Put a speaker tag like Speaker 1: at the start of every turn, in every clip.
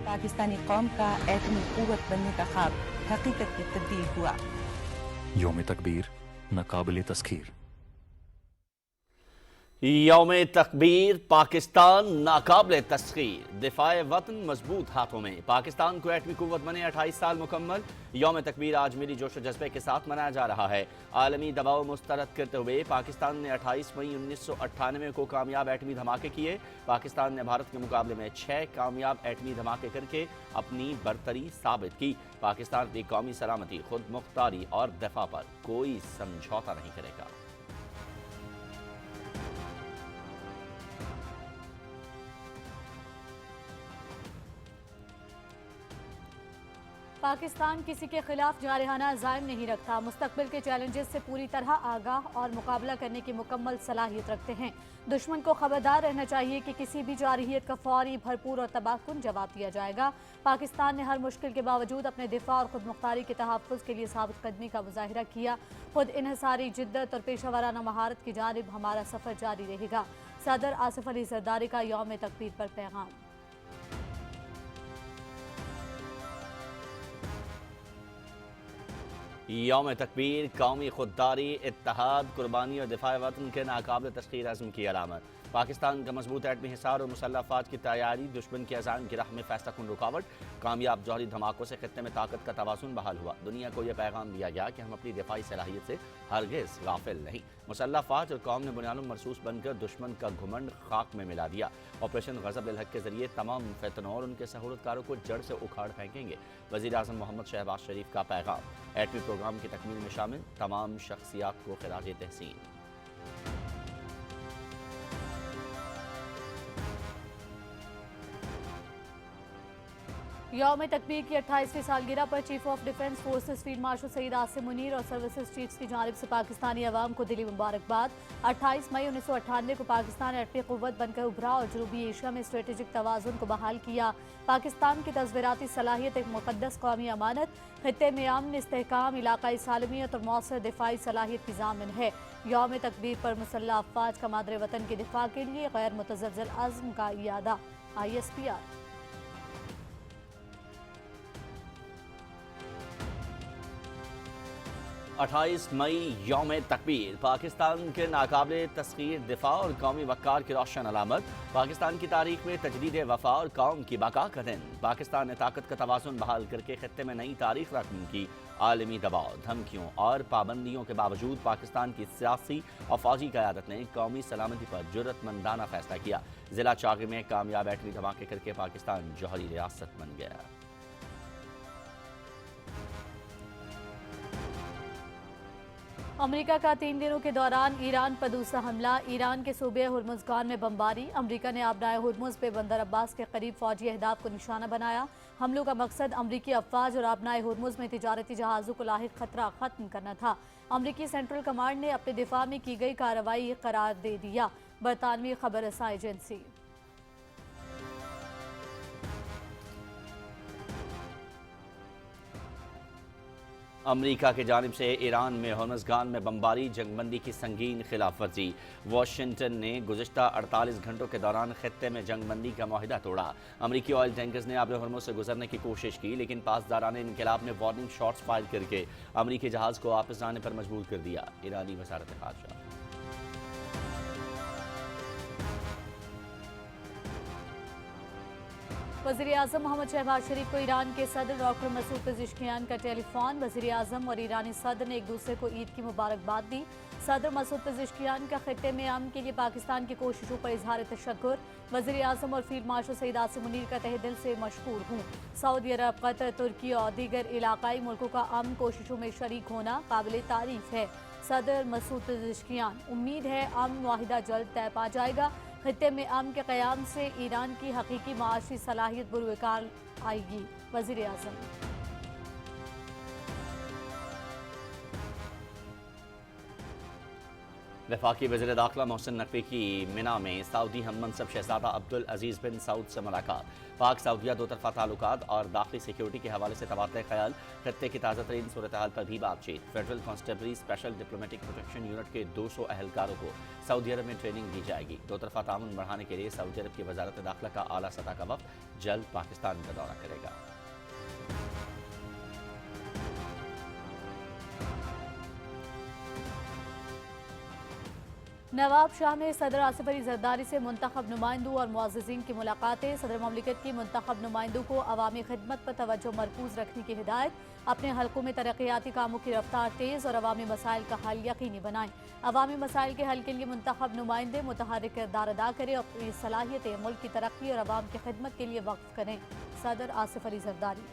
Speaker 1: पाकिस्तानी कौम का एटमी कुव्वत बनने का ख्वाब हकीकत में तब्दील हुआ।
Speaker 2: यौम तकबीर नाकाबिल तस्खीर।
Speaker 3: यौम तकबीर पाकिस्तान नाकाबिल तस्खीर, दिफाए वतन मजबूत हाथों में। पाकिस्तान को एटमी कुव्वत बने 28 साल मुकम्मल। यौम तकबीर आज मिली जोश व जज्बे के साथ मनाया जा रहा है। आलमी दबाव मुस्तरद करते हुए पाकिस्तान ने 28 मई 1998 को कामयाब एटमी धमाके किए। पाकिस्तान ने भारत के मुकाबले में 6 कामयाब एटमी धमाके करके अपनी बरतरी साबित की। पाकिस्तान की कौमी सलामती, खुद मुख्तारी और दफा पर कोई समझौता नहीं करेगा।
Speaker 4: पाकिस्तान किसी के खिलाफ जारहाना अज़ाइम नहीं रखता, मुस्तकबिल के चैलेंजेस से पूरी तरह आगाह और मुकाबला करने की मुकम्मल सलाहियत रखते हैं। दुश्मन को खबरदार रहना चाहिए कि किसी भी जारहियत का फौरी, भरपूर और तबाहकुन जवाब दिया जाएगा। पाकिस्तान ने हर मुश्किल के बावजूद अपने दिफा और खुद मुख्तारी के तहफ़्फ़ुज़ के लिए साबित कदमी का मुज़ाहिरा किया। खुद इन्हिसारी जिद्दत और पेशा महारत की जानिब हमारा सफ़र जारी रहेगा। सदर आसिफ अली ज़रदारी का यौम तकबीर पर पैगाम।
Speaker 3: यौम तकबीर कौमी खुददारी, इत्तेहाद, कुर्बानी और दिफा वतन के नाकाबिल तस्खीर अज़्म की अलामत। पाकिस्तान का मजबूत एटमी हिसार और मुसल्लह अफ़वाज की तैयारी, दुश्मन के अज़ाइम की राह में फैसला कुन रुकावट। कामयाब जौहरी धमाकों से खित्ते में ताकत का तवाज़ुन बहाल हुआ। दुनिया को यह पैगाम दिया गया कि हम अपनी दिफाई सलाहियत से हरगिज़ गाफिल नहीं। मुसल्लह अफ़वाज और कौम ने बुनियाद मरसूस बनकर दुश्मन का घुमंड खाक में मिला दिया। ऑपरेशन ग़ज़ब अल हक़ के जरिए तमाम फ़ितनों और उनके सहूलतकारों को जड़ से उखाड़ फेंकेंगे। वज़ीर आज़म मोहम्मद शहबाज शरीफ का पैगाम। एटमी प्रोग्राम की तकमील में शामिल तमाम शख्सियात को ख़िराज तहसीन।
Speaker 4: यौम तकबीर की 28वीं सालगिरह पर chief of defence forces field marshal Saeed Asim Munir और सर्विसेज चीफ्स की जानिब से पाकिस्तानी अवाम को दिली मुबारकबाद। 28 मई 1998 को पाकिस्तान एटमी कुव्वत बनकर उभरा और जनूबी एशिया में स्ट्रेटेजिक तवाज़ुन को बहाल किया। पाकिस्तान की तज़वीराती सलाहियत एक मुक़द्दस कौमी अमानत, खित्ते में अमन, इस्तेहकाम, इलाकाई सालमियत और मौसर दिफाई सलाहियत की ज़ामिन है। यौम तकबीर पर मुसल्लह अफ़वाज का मादरे वतन के दिफा के लिए गैर मुतज़लज़ल अज़्म का इयादा। ISPR।
Speaker 3: 28 मई यौम तकबीर पाकिस्तान के नाकाबिल तस्खीर दिफा और कौमी वक़ार की रोशन अलामत। पाकिस्तान की तारीख में तजदीद वफा और कौम की बका का दिन। पाकिस्तान ने ताकत का तवाज़ुन बहाल करके खित्ते में नई तारीख रकम की। आलमी दबाव, धमकियों और पाबंदियों के बावजूद पाकिस्तान की सियासी और फौजी क़यादत ने कौमी सलामती पर जुर्रतमंदाना फैसला किया। ज़िला चागी में कामयाब एटमी धमाके करके पाकिस्तान जौहरी रियासत बन गया।
Speaker 4: अमेरिका का 3 दिनों के दौरान ईरान पर दूसरा हमला। ईरान के सूबे हुर्मुज़गान में बमबारी। अमेरिका ने आबनाए हुर्मुज़ पे बंदर अब्बास के करीब फौजी अहदाफ को निशाना बनाया। हमलों का मकसद अमरीकी अफवाज और आबनाए हुर्मुज़ में तिजारती जहाज़ों को लाहिक खतरा ख़त्म करना था। अमरीकी सेंट्रल कमांड ने अपने दिफा में की गई कार्रवाई करार दे दिया। बरतानवी खबर रसां एजेंसी।
Speaker 3: अमरीका की जानिब से ईरान में हुर्मुज़गान में बमबारी, जंगबंदी की संगीन खिलाफ वर्जी। वाशिंगटन ने गुज़िश्ता 48 घंटों के दौरान खित्ते में जंगबंदी का मुआहिदा तोड़ा। अमरीकी ऑयल टैंकर्स ने आबे हुर्मुज़ से गुजरने की कोशिश की, लेकिन पासदारान इनकलाब ने वार्निंग शॉट्स फायर करके अमरीकी जहाज़ को वापस जाने पर मजबूर कर दिया। ईरानी वज़ारत ख़ारजा।
Speaker 4: वज़ीर आज़म मोहम्मद शहबाज शरीफ को ईरान के सदर डॉक्टर मसूद पेज़ेश्कियान का टेलीफोन। वज़ीर आज़म और ईरानी सदर ने एक दूसरे को ईद की मुबारकबाद दी। सदर मसूद पेज़ेश्कियान का खित्ते में अमन के लिए पाकिस्तान की कोशिशों पर इजहार तशक्कुर। वज़ीर आज़म और फील्ड मार्शल सईद आसिम मुनीर का तहे दिल से मशकूर हूँ। सऊदी अरब, कतर, तुर्की और दीगर इलाकाई मुल्कों का अमन कोशिशों में शरीक होना काबिल तारीफ है। सदर मसूद पेज़ेश्कियान, उम्मीद है अमन मुआहिदा जल्द तय पा जाएगा। खित्ते में अमन के क़याम से ईरान की हकीकी माशी सलाहियत बुरुकार आएगी। वज़ीर आज़म।
Speaker 3: वफाकी वज़ीर दाखिला मोहसिन नकवी की मिना में सऊदी हम मनसब शहजादा अब्दुल अजीज़ बिन सऊद से मुलाकात। पाक सऊदिया दो तरफा ताल्लुकात और दाखिली सिक्योरिटी के हवाले से तबादला ख्याल, खत्ते की ताज़ा तरीन सूरत हाल पर भी बातचीत। Federal constabulary special diplomatic protection unit के 200 अहलकारों को सऊदी अरब में ट्रेनिंग दी जाएगी। दो तरफा ताउन बढ़ाने के लिए सऊदी अरब की वजारत दाखिला का आला सतह का वफ़द जल्द पाकिस्तान का दौरा करेगा।
Speaker 4: नवाब शाह में सदर आसिफ अली जरदारी से मुंतखब नुमाइंदों और मुअज़्ज़िज़ीन की मुलाकातें। सदर ममलिकत की मुंतखब नुमाइंदों को अवामी खिदमत पर तवज्जो मरकूज रखने की हिदायत। अपने हलकों में तरक्याती कामों की रफ्तार तेज़ और अवामी मसाइल का हल यकीनी बनाएं। अवामी मसाइल के हल के लिए मुंतखब नुमाइंदे मुतहर्रिक किरदार अदा करें और अपनी सलाहियतें मुल्क की तरक्की और अवाम की खिदमत के लिए वक्फ करें। सदर आसिफ अली जरदारी।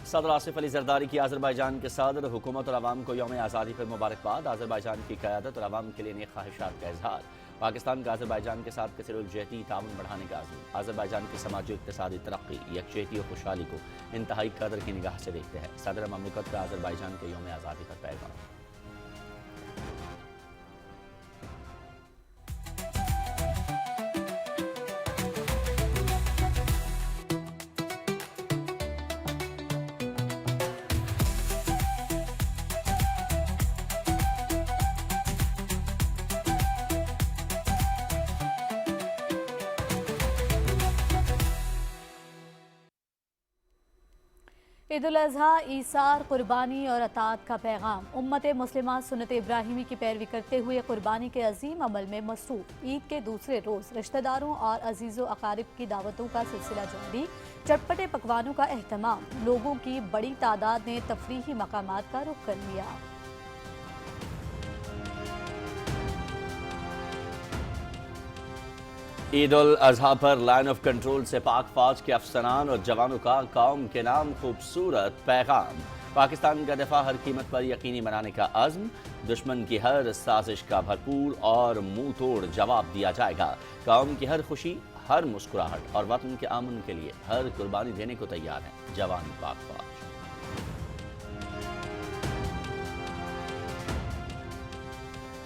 Speaker 3: सदर आसिफ अली जरदारी की आज़रबाईजान के सदर हुकूमत और अवाम को यौम आज़ादी पर मुबारकबाद। आज़रबाईजान की क़यादत और अवाम के लिए नेक ख्वाहिशात का इजहार। पाकिस्तान का आज़रबाईजान के साथ कसरुलजहती ताउन बढ़ाने का आज़म। आज़रबाईजान की समाजी इक़्तिसादी तरक्की, यकजहती और खुशहाली को इंतहाई कदर की निगाह से देखते हैं। सदर ममलिकत का आज़रबाईजान के यौम आज़ादी पर पैगाम।
Speaker 4: ईद उल अज़हा, ईसार, कुर्बानी और अतात का पैगाम। उम्मत मुस्लिमा सुन्नत इब्राहिमी की पैरवी करते हुए कुर्बानी के अजीम अमल में मसरूफ। ईद के दूसरे रोज़ रिश्तेदारों और अजीज़ो अकारिब की दावतों का सिलसिला जारी। चटपटे पकवानों का एहतमाम। लोगों की बड़ी तादाद ने तफरीही मकामात का रुख कर लिया।
Speaker 3: ईद उल अजहा पर लाइन ऑफ कंट्रोल से पाक फौज के अफसरान और जवानों का कौम के नाम खूबसूरत पैगाम। पाकिस्तान का दफा हर कीमत पर यकीनी बनाने का अज़्म। दुश्मन की हर साजिश का भरपूर और मुंह तोड़ जवाब दिया जाएगा। कौम की हर खुशी, हर मुस्कुराहट और वतन के अमन के लिए हर कुर्बानी देने को तैयार है जवान पाक फौज।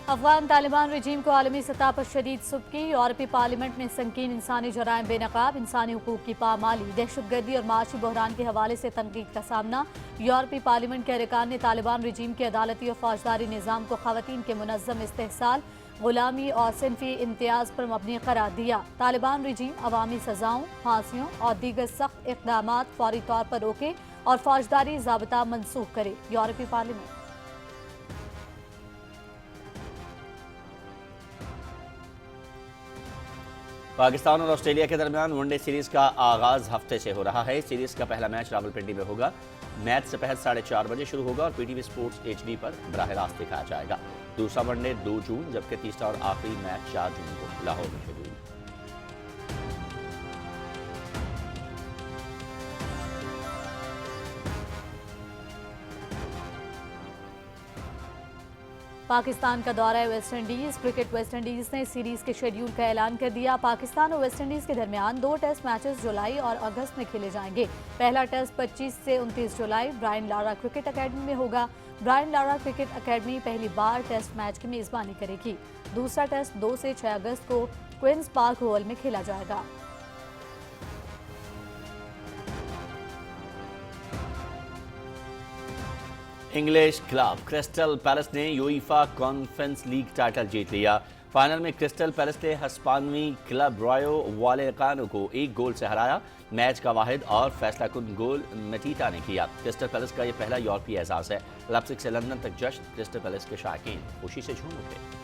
Speaker 4: अफगान तालिबान रजीम को आलमी सतह पर शदीद सुबकी। यूरोपीय पार्लियामेंट में संगीन इंसानी जराइम बेनकाब। इंसानी हुकूक की पामाली, दहशतगर्दी और माशी बहरान के हवाले से तनकीद का सामना। यूरोपीय पार्लियामेंट के अरकान ने तालिबान रजीम के अदालती और फौजदारी निज़ाम को ख़वातीन के मुनज़्ज़म इस्तेहसाल, गुलामी और सिनफी इम्तियाज़ पर मबनी करार दिया। तालिबान रजीम अवामी सज़ाओं, फांसियों और दीगर सख्त इक़दामात फौरी तौर पर रोके और फौजदारी ज़ाब्ता मनसूख करे। यूरोपीय पार्लियामेंट।
Speaker 3: पाकिस्तान और ऑस्ट्रेलिया के दरमियान वनडे सीरीज का आगाज हफ्ते से हो रहा है। सीरीज का पहला मैच रावलपिंडी में होगा। मैच से पहले 4:30 बजे शुरू होगा और पीटीवी स्पोर्ट्स HD पर बराह रास्त दिखाया जाएगा। दूसरा वनडे 2 जून जबकि तीसरा और आखिरी मैच 4 जून को लाहौर में शेड्यूल।
Speaker 4: पाकिस्तान का दौरा है West Indies. Cricket West Indies ने सीरीज के शेड्यूल का ऐलान कर दिया। पाकिस्तान और वेस्ट इंडीज के दरमियान 2 टेस्ट मैचेस जुलाई और अगस्त में खेले जाएंगे। पहला टेस्ट 25 से 29 जुलाई ब्रायन लारा क्रिकेट अकेडमी में होगा। ब्रायन लारा क्रिकेट अकेडमी पहली बार टेस्ट मैच की मेजबानी करेगी। दूसरा टेस्ट 2 से 6 अगस्त को क्वींस पार्क ओवल में खेला जाएगा।
Speaker 3: इंग्लिश क्लब क्रिस्टल पैलेस ने यूईफा कॉन्फ्रेंस लीग टाइटल जीत लिया। फाइनल में क्रिस्टल पैलेस ने हस्पानवी क्लब रॉयो वालेकानो को 1 गोल से हराया। मैच का वाहिद और फैसला कुन गोल मटीटा ने किया। क्रिस्टल पैलेस का यह पहला यूरोपीय एजाज है। लाइप्ज़िग से लंदन तक जश्न, क्रिस्टल पैलेस के शायकीन खुशी से झूम उठे।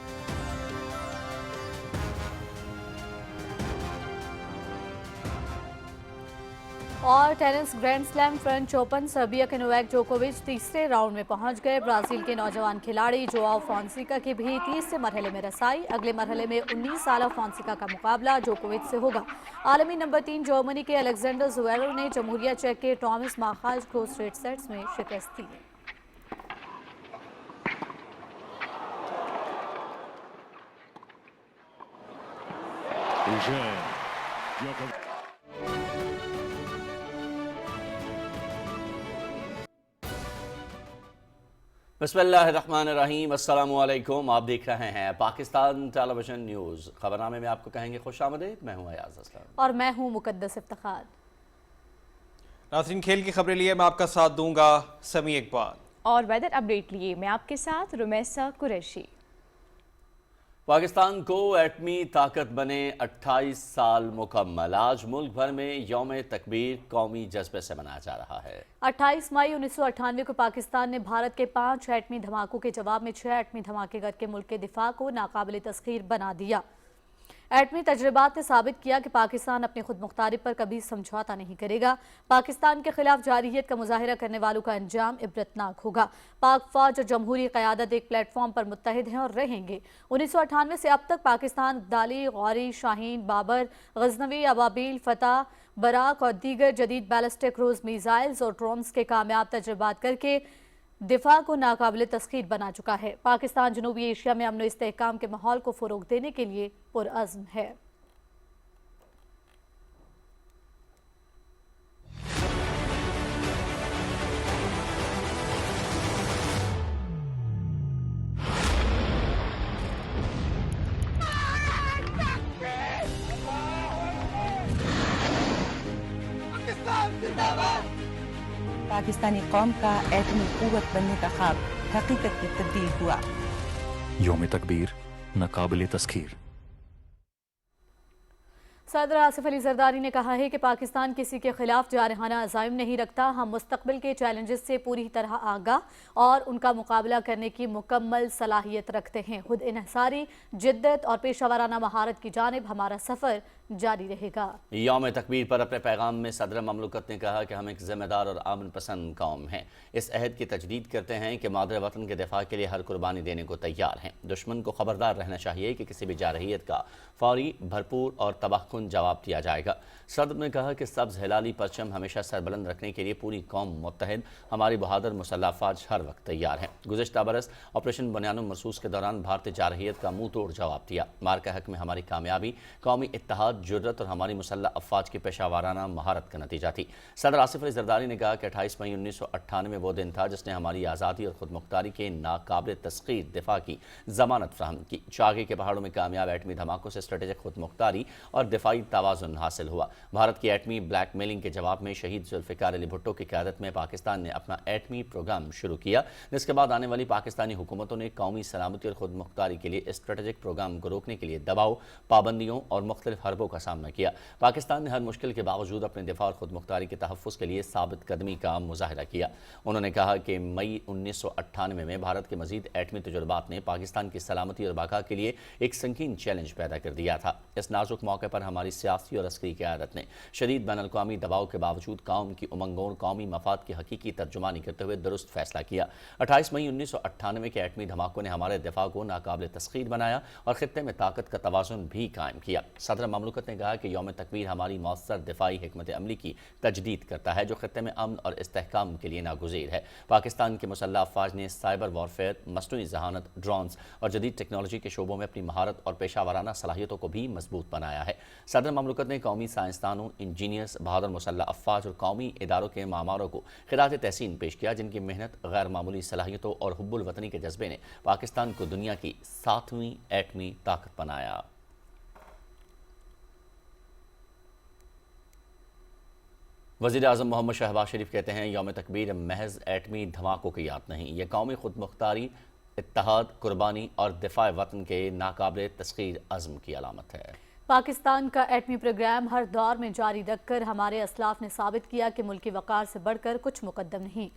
Speaker 4: और tennis grand slam French open, Serbia के नोवाक जोकोविच तीसरे राउंड में पहुंच गए। ब्राजील के नौजवान खिलाड़ी जोआओ फोंसेका की भी तीसरे मरहले में रसाई। अगले मरहले में 19 साल फोंसेका का मुकाबला जोकोविच से होगा। आलमी नंबर 3 जर्मनी के अलेक्जेंडर ज़्वेरेव ने जमहूरिया चेक के टॉमस माखाज को स्ट्रेट सेट्स में शिकस्त दी।
Speaker 3: बिस्मिल्लाहिर्रहमानिर्रहीम, अस्सलाम वालेकुम। आप देख रहे हैं पाकिस्तान टेलीविजन न्यूज़। खबरनामे में आपको कहेंगे खुश आमदीद। मैं हूँ अयाज असलम
Speaker 4: और मैं हूँ मुकद्दस इफ्तिखार।
Speaker 5: नाज़रीन, खेल की खबरें लिए मैं आपका साथ दूंगा समी इकबाल,
Speaker 6: और वेदर अपडेट लिए मैं आपके साथ रुमैसा कुरैशी।
Speaker 3: पाकिस्तान को एटमी ताकत बने 28 साल मुकम्मल। आज मुल्क भर में यौम तकबीर कौमी जज्बे से मनाया जा रहा है।
Speaker 4: 28 मई 1998 को पाकिस्तान ने भारत के 5 एटमी धमाकों के जवाब में 6 एटमी धमाके करके मुल्क के दिफा को नाकाबिल तस्खीर बना दिया। एटमी तजर्बात ने साबित किया कि पाकिस्तान अपनी खुद मुख्तारी पर कभी समझौता नहीं करेगा। पाकिस्तान के खिलाफ जारहियत का मुजाहिरा करने वालों का अंजाम इबरतनाक होगा। पाक फौज और जमहूरी क़यादत एक प्लेटफॉर्म पर मुत्तहिद हैं और रहेंगे। 1998 से अब तक पाकिस्तान अब्दाली, गौरी, शाहीन, बाबर, गजनवी, अबाबील, फतह, बराक और दीगर जदीद बैलिस्टिक क्रूज मिसाइल्स और ड्रोन्स के कामयाब तजर्बात करके दिफा को नाकाबिल तस्खीर बना चुका है। पाकिस्तान जनूबी एशिया में अमन इस्तेहकाम के माहौल को फ़रोग़ देने के लिए पुरअज़्म है।
Speaker 1: पाकिस्तानी कौम का एटमी क़ुव्वत बनने का ख्वाब हकीकत में तब्दील हुआ।
Speaker 2: यौम तकबीर नाकाबिल तस्खीर।
Speaker 4: सदर आसिफ अली जरदारी ने कहा है कि पाकिस्तान किसी के खिलाफ जारहाना अज़ाइम नहीं रखता। हम मुस्तकबिल के चैलेंजेस से पूरी तरह आगाह और उनका मुकाबला करने की मुकम्मल सलाहियत रखते हैं। खुद इन्हसारी, जिद्दत और पेशावराना महारत की जानिब हमारा सफ़र जारी रहेगा।
Speaker 3: यौम तकबीर पर अपने पैगाम में सदर ममलकत ने कहा कि हम एक ज़िम्मेदार और आमन पसंद कौम हैं। इस अहद की तजदीद करते हैं कि मादर वतन के दिफा के लिए हर कुर्बानी देने को तैयार हैं। दुश्मन को खबरदार रहना चाहिए कि किसी भी जारहियत का फौरी, भरपूर और तबाहकुन जवाब दिया जाएगा। सदर ने कहा कि सब्ज़ हिलाली परचम हमेशा सरबुलंद रखने के लिए पूरी कौम मुत्तहिद, हमारी बहादुर मुसल्लह अफ़वाज हर वक्त तैयार हैं। गुज़िश्ता बरस ऑपरेशन बुनियानुल मरसूस के दौरान भारतीय जारहियत का मुँह तोड़ जवाब दिया। मार्का हक में हमारी कामयाबी कौमी इत्तेहाद, जुर्रत और हमारी मुसल्लह अफ़वाज की पेशावराना महारत का नतीजा थी। सदर आसिफ अली जरदारी ने कहा कि 28 मई 1998 वो दिन था जिसने हमारी आज़ादी और खुद मुख्तारी के नाकाबिल तस्खीर दिफा की ज़मानत फ्राहम की। चागे के पहाड़ों में कामयाब एटमी धमाकों से स्ट्रेटेजिक खुद मुख्तारी और दिफाई तवाज़ुन हासिल हुआ। भारत की एटमी ब्लैक मेलिंग के जवाब में शहीद जुल्फ़िकार अली भुट्टो की क़यादत में पाकिस्तान ने अपना एटमी प्रोग्राम शुरू किया, जिसके बाद आने वाली पाकिस्तानी हुकूमतों ने कौमी सलामती और खुद मुख्तारी के लिए स्ट्रेटेजिक प्रोग्राम को रोकने के लिए दबाव, पाबंदियों और मुख्तलिफ हरबों का सामना किया। पाकिस्तान ने हर मुश्किल के बावजूद अपने दिफा और खुद मुख्तारी के तहफ़्फ़ुज़ के लिए साबित कदमी का मुज़ाहिरा किया। उन्होंने कहा कि मई 1998 में भारत के मज़ीद एटमी तजुर्बात ने पाकिस्तान की सलामती और बाका के लिए एक संगीन चैलेंज पैदा कर दिया था। इस नाजुक मौके पर हमारी सियासी और अस्करी क़यादत ने शदीद बैनुल-अक़वामी दबाव के बावजूद कौम की उमंगों और कौमी मफाद की हकीकी तर्जुमानी करते हुए दुरुस्त फैसला किया। 28 मई 1998 के एटमी धमाकों ने हमारे दिफा को नाकाबिल तस्खीर बनाया और खित्ते में ताकत का तवाज़ुन भी कायम किया। सदर ममलकत ने कहा कि यौम तकबीर हमारी मौसर दिफाई हिकमत अमली की तजदीद करता है जो खित्ते में अमन और इस्तेहकाम के लिए नागुज़ीर है। पाकिस्तान के मुसल्लह अफ़वाज ने साइबर वॉरफेयर, मसनूई ज़हानत, ड्रोन्स और जदीद टेक्नोलॉजी के शोबों में अपनी महारत और पेशावराना सलाहियतों को भी मजबूत बनाया है। सदर ममलकत ने कौमी साइंसदानों, इंजीनियर्स, बहादुर मुसल्लह अफ़वाज और कौमी इदारों के मामारों को खिरात तहसीन पेश किया, जिनकी मेहनत, गैर मामूली सलाहियतों और हुब्बुल वतनी के जज्बे ने पाकिस्तान को दुनिया की 7वीं एटमी ताकत बनाया। वज़ीर आज़म मोहम्मद शहबाज शरीफ कहते हैं यौम तकबीर महज एटमी धमाकों की याद नहीं, ये कौमी खुद मुख्तारी, इत्तेहाद, कुर्बानी और दिफा वतन के नाकाबिल तस्खीर अज़्म की अलामत है।
Speaker 4: पाकिस्तान का एटमी प्रोग्राम हर दौर में जारी रखकर हमारे असलाफ ने साबित किया कि मुल्की वक़ार से बढ़कर कुछ मुकद्दम नहीं।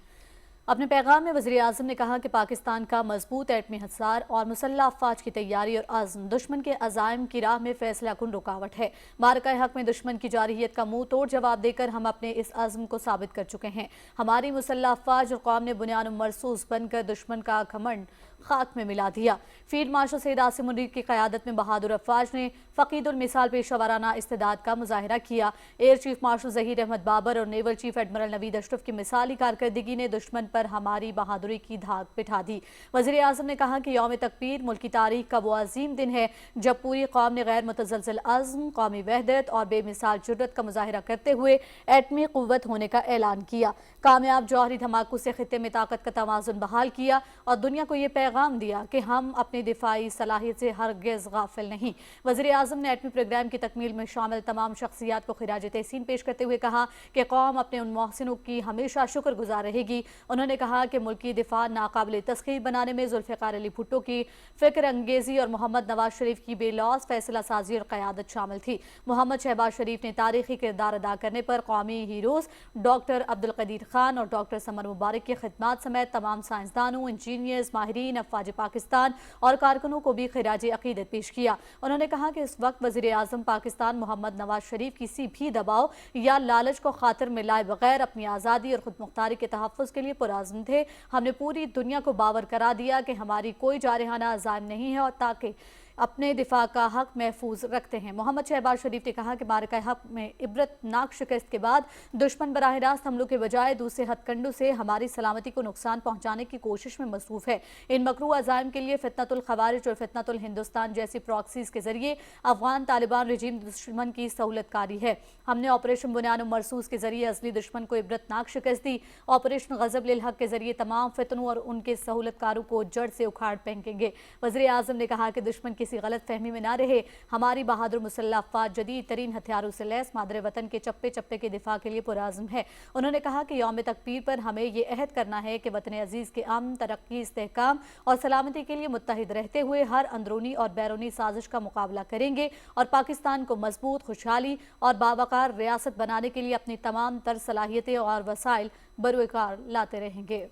Speaker 4: अपने पैगाम में वज़ीर आज़म ने कहा कि पाकिस्तान का मजबूत एटमी हसार और मुसल्लह अफ़वाज की तैयारी और आज़म दुश्मन के अज़ाइम की राह में फैसला कुन रुकावट है। मारका हक में दुश्मन की जारहियत का मुँह तोड़ जवाब देकर हम अपने इस आज़म को साबित कर चुके हैं। हमारी मुसल्लह अफ़वाज और कौम ने बुनियानुल मरसूस बनकर दुश्मन का घमंड खाक में मिला दिया। फील्ड मार्शल सैयद आसिम मुनीर की क़यादत में बहादुर अफवाज ने फ़क़ीदुल मिसाल पेशवाराना इस्तेदाद का मुजाहिरा किया। Air chief marshal Zaheer Ahmed Babar और naval chief admiral Naveed Ashraf की मिसाली कारकर्दगी ने दुश्मन पर हमारी बहादुरी की धाक बिठा दी। वज़ीर आज़म ने कहा कि यौम तकबीर मुल्क की तारीख का वो अजीम दिन है जब पूरी कौम ने गैर मुतज़लज़ल अज़्म, कौमी वहदत और बेमिसाल जुर्रत का मुजाहिरा करते हुए एटमी क़ुव्वत होने का ऐलान किया। कामयाब जौहरी धमाकों से खित्ते में ताकत का तवाज़ुन बहाल किया और दुनिया को ये पैगाम दिया कि हम अपनी दिफाई सलाहियत से हरगिज़ गाफिल नहीं। वज़ीर आज़म ने एटमी प्रोग्राम की तकमील में शामिल तमाम शख्सियात को खिराज तहसीन पेश करते हुए कहा कि कौम अपने उन मोहसिनों की हमेशा शुक्रगुजार रहेगी। उन्होंने कहा कि मुल्क की दिफा नाकाबिल तस्खीर बनाने में जुल्फ़िकार अली भुट्टो की फ़िक्र अंगेज़ी और मोहम्मद नवाज शरीफ की बेलौस फैसला साजी और क़यादत शामिल थी। मोहम्मद शहबाज शरीफ ने तारीखी किरदार अदा करने पर कौमी हीरोज़ डॉक्टर अब्दुल कदीर खान और डॉक्टर समर मुबारक की खिदमात समेत तमाम साइंसदानों, इंजीनियर्स, माहिरीन, अफवाज पाकिस्तान और कारकुनों को भी खिराज अकीदत पेश किया। उन्होंने कहा कि इस वक्त वज़ीर आज़म पाकिस्तान मोहम्मद नवाज शरीफ किसी भी दबाव या लालच को खातिर में लाए बगैर अपनी आज़ादी और खुद मुख्तारी के तहफ़्फ़ुज़ के लिए पुरअज़्म थे। हमने पूरी दुनिया को बावर करा दिया कि हमारी कोई जारहाना अज़ाइम नहीं है और ताकि अपने दिफा का हक महफूज रखते हैं। मोहम्मद शहबाज शरीफ ने कहा कि मारका हक में इबरतनाक शिकस्त के बाद दुश्मन बराह रास्त हमलों के बजाय दूसरे हथकंडों से हमारी सलामती को नुकसान पहुंचाने की कोशिश में मसरूफ है। इन मकरू अज़ाइम के लिए फितनतुल खवारिज और फितनतुल हिंदुस्तान जैसी प्रॉक्सीज के जरिए अफगान तालिबान रजीम दुश्मन की सहूलतकारी है। हमने ऑपरेशन बुनियान मरसूस के जरिए असली दुश्मन को इबरतनाक शिकस्त दी। ऑपरेशन गज़ब लिल हक के जरिए तमाम फितनों और उनके सहूलतकारों को जड़ से उखाड़ फेंकेंगे। वज़ीर आज़म ने कहा कि दुश्मन किसी गलत फहमी में ना रहे। हमारी बहादुर मुसल्लह अफ़वाज जदीद तरीन हथियारों से लैस मादर वतन के चप्पे चप्पे के दिफा के लिए पुरअज़्म है। उन्होंने कहा कि यौम तकबीर पर हमें ये अहद करना है कि वतन अजीज़ के अमन, तरक्की, इस्तेहकाम और सलामती के लिए मुत्तहिद रहते हुए हर अंदरूनी और बैरूनी साजिश का मुकाबला करेंगे और पाकिस्तान को मजबूत, खुशहाली और बावकार रियासत बनाने के लिए अपनी तमाम तर सलाहियतें और वसाइल बरूकार लाते रहेंगे।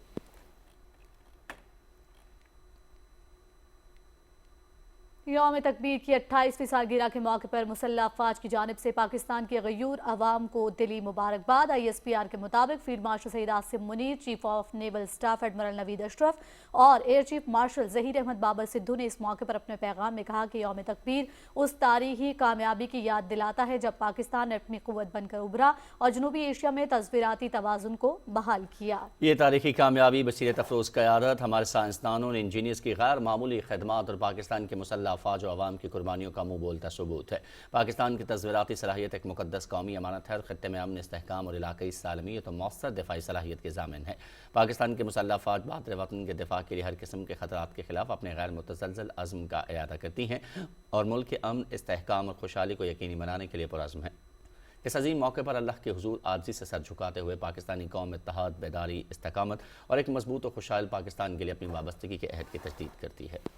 Speaker 4: यौम तकबीर की 28वीं सालगिरह के मौके पर मुसल्लह अफवाज की जानिब से पाकिस्तान के गयूर अवाम को दिली मुबारकबाद। ISPR के मुताबिक field marshal Syed Asim Munir, chief of naval staff admiral Naveed Ashraf और air chief marshal Zaheer Ahmed Babar Sidhu ने इस मौके पर अपने पैगाम में कहा कि यौम तकबीर उस तारीखी कामयाबी की याद दिलाता है जब पाकिस्तान एटमी क़ुव्वत बनकर उभरा और जनूबी एशिया में तस्वीराती तवाज़ुन को बहाल किया।
Speaker 3: ये तारीखी कामयाबी बसीरत अफरोज़ क़यादत, हमारे साइंसदानों और इंजीनियर्स की गैर मामूली खदमात और पाकिस्तान के मुसल्लह अफवाज और अवाम की कुर्बानियों का मुँह बोलता सबूत है। पाकिस्तान की तस्वीराती सलाहियत एक मुकद्दस कौमी अमानत है और खत्ते में अमन, इस्तेहकाम और इलाक़ाई सालमियत और मौसर दिफाई सलाहियत के ज़ामिन है। पाकिस्तान के मुसल्लह अफवाज बहादुर वतन के दिफा के लिए हर किस्म के खतरात के खिलाफ अपने गैर मुतज़लज़ल अज़्म का इरादा करती हैं और मुल्क के अमन, इस्तेहकाम और खुशहाली को यकीनी बनाने के लिए पुरअज़्म है। इस अजीम मौके पर अल्लाह के हुजूर आजिज़ी से सर झुकाते हुए पाकिस्तानी कौम इत्तेहाद, बेदारी, इस्तेकामत और एक मजबूत और खुशहाल पाकिस्तान के लिए अपनी वाबस्तगी के अहद की तजदीद करती है।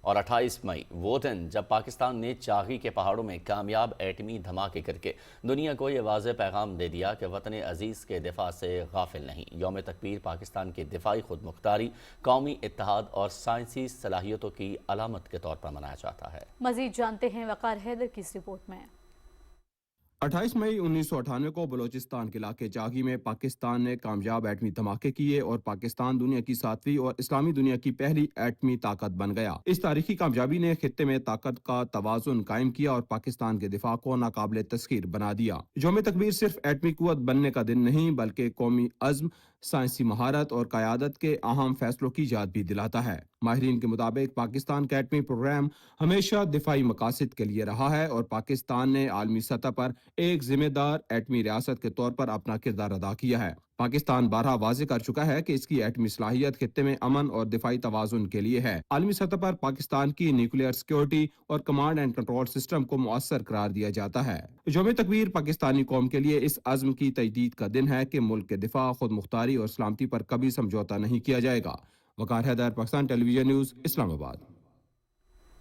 Speaker 3: और 28 मई वो दिन जब पाकिस्तान ने चागी के पहाड़ों में कामयाब एटमी धमाके करके दुनिया को ये वाज़ेह पैगाम दे दिया कि वतन अजीज़ के दिफा से गाफिल नहीं। यौम तकबीर पाकिस्तान की दिफाई खुद मुख्तारी, कौमी इत्तेहाद और साइंसी सलाहियतों की अलामत के तौर पर मनाया जाता है।
Speaker 4: मज़ीद जानते हैं वक़ार हैदर की इस रिपोर्ट में।
Speaker 7: 28 मई 1998 को बलोचिस्तान के इलाके चागी में पाकिस्तान ने कामयाब एटमी धमाके किए और पाकिस्तान दुनिया की 7वीं और इस्लामी दुनिया की पहली एटमी ताकत बन गया। इस तारीखी कामयाबी ने खित्ते में ताकत का तवाज़ुन कायम किया और पाकिस्तान के दिफा को नाकाबिल तस्खीर बना दिया। यौम तकबीर सिर्फ एटमी कुव्वत बनने का दिन नहीं बल्कि कौमी अज़्म, साइंसी महारत और क़यादत के अहम फैसलों की याद भी दिलाता है। माहिरीन के मुताबिक पाकिस्तान का एटमी प्रोग्राम हमेशा दिफाई मकासद के लिए रहा है और पाकिस्तान ने आलमी सतह पर एक जिम्मेदार एटमी रियासत के तौर पर अपना किरदार अदा किया है। पाकिस्तान बारहा वाज़ेह कर चुका है कि इसकी एटमी सलाहियत खित्ते में अमन और दिफाई तवाज़ुन के लिए है। आलमी सतह पर पाकिस्तान की न्यूक्लियर सिक्योरिटी और कमांड एंड कंट्रोल सिस्टम को मुअस्सर करार दिया जाता है। यौम तकबीर पाकिस्तानी कौम के लिए इस अज़्म की तजदीद का दिन है कि मुल्क के दिफा, खुद मुख्तारी और सलामती पर कभी समझौता नहीं किया जाएगा। वक़ार हैदर, पाकिस्तान टेलीविजन न्यूज़, इस्लामाबाद।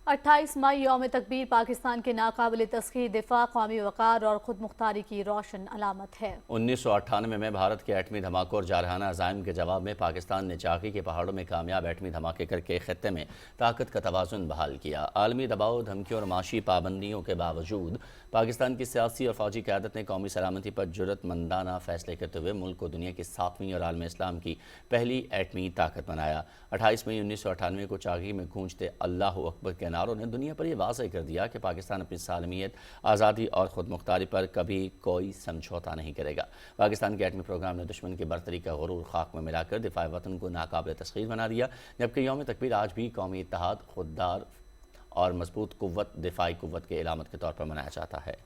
Speaker 4: 28 मई यौम तकबीर पाकिस्तान के नाकाबिल तस्खीर दिफा, कौमी वक़ार और खुद मुख्तारी की रोशन अलामत है।
Speaker 3: 1998 में भारत के एटमी धमाकों और जारहाना अज़ाइम के जवाब में पाकिस्तान ने चाकी के पहाड़ों में कामयाब एटमी धमाके करके खित्ते में ताकत का तवाज़ुन बहाल किया। आलमी दबाव, धमकियों और माशी पाबंदियों के बावजूद पाकिस्तान की सियासी और फौजी क़यादत ने कौमी सलामती पर जुर्रतमंदाना फैसले करते हुए मुल्क को दुनिया की 7वीं और आलम इस्लाम की पहली एटमी ताकत बनाया। 28 मई 1998 को चाकी में गूंजते अल्लाह अकबर के नारों ने दुनिया पर यह वाज़ेह कर दिया कि पाकिस्तान अपनी सालमियत, आज़ादी और ख़ुद मुख्तारी पर कभी कोई समझौता नहीं करेगा। पाकिस्तान के एटमी प्रोग्राम ने दुश्मन की बर्तरी का गुरूर खाक में मिलाकर दिफा वतन को नाकाबिल तस्खीर बना दिया, जबकि यौम तकबीर आज भी कौमी इत्तेहाद, खुददार और मजबूत कुव्वत, दिफाई कुव्वत के इलामत के तौर पर मनाया जाता है।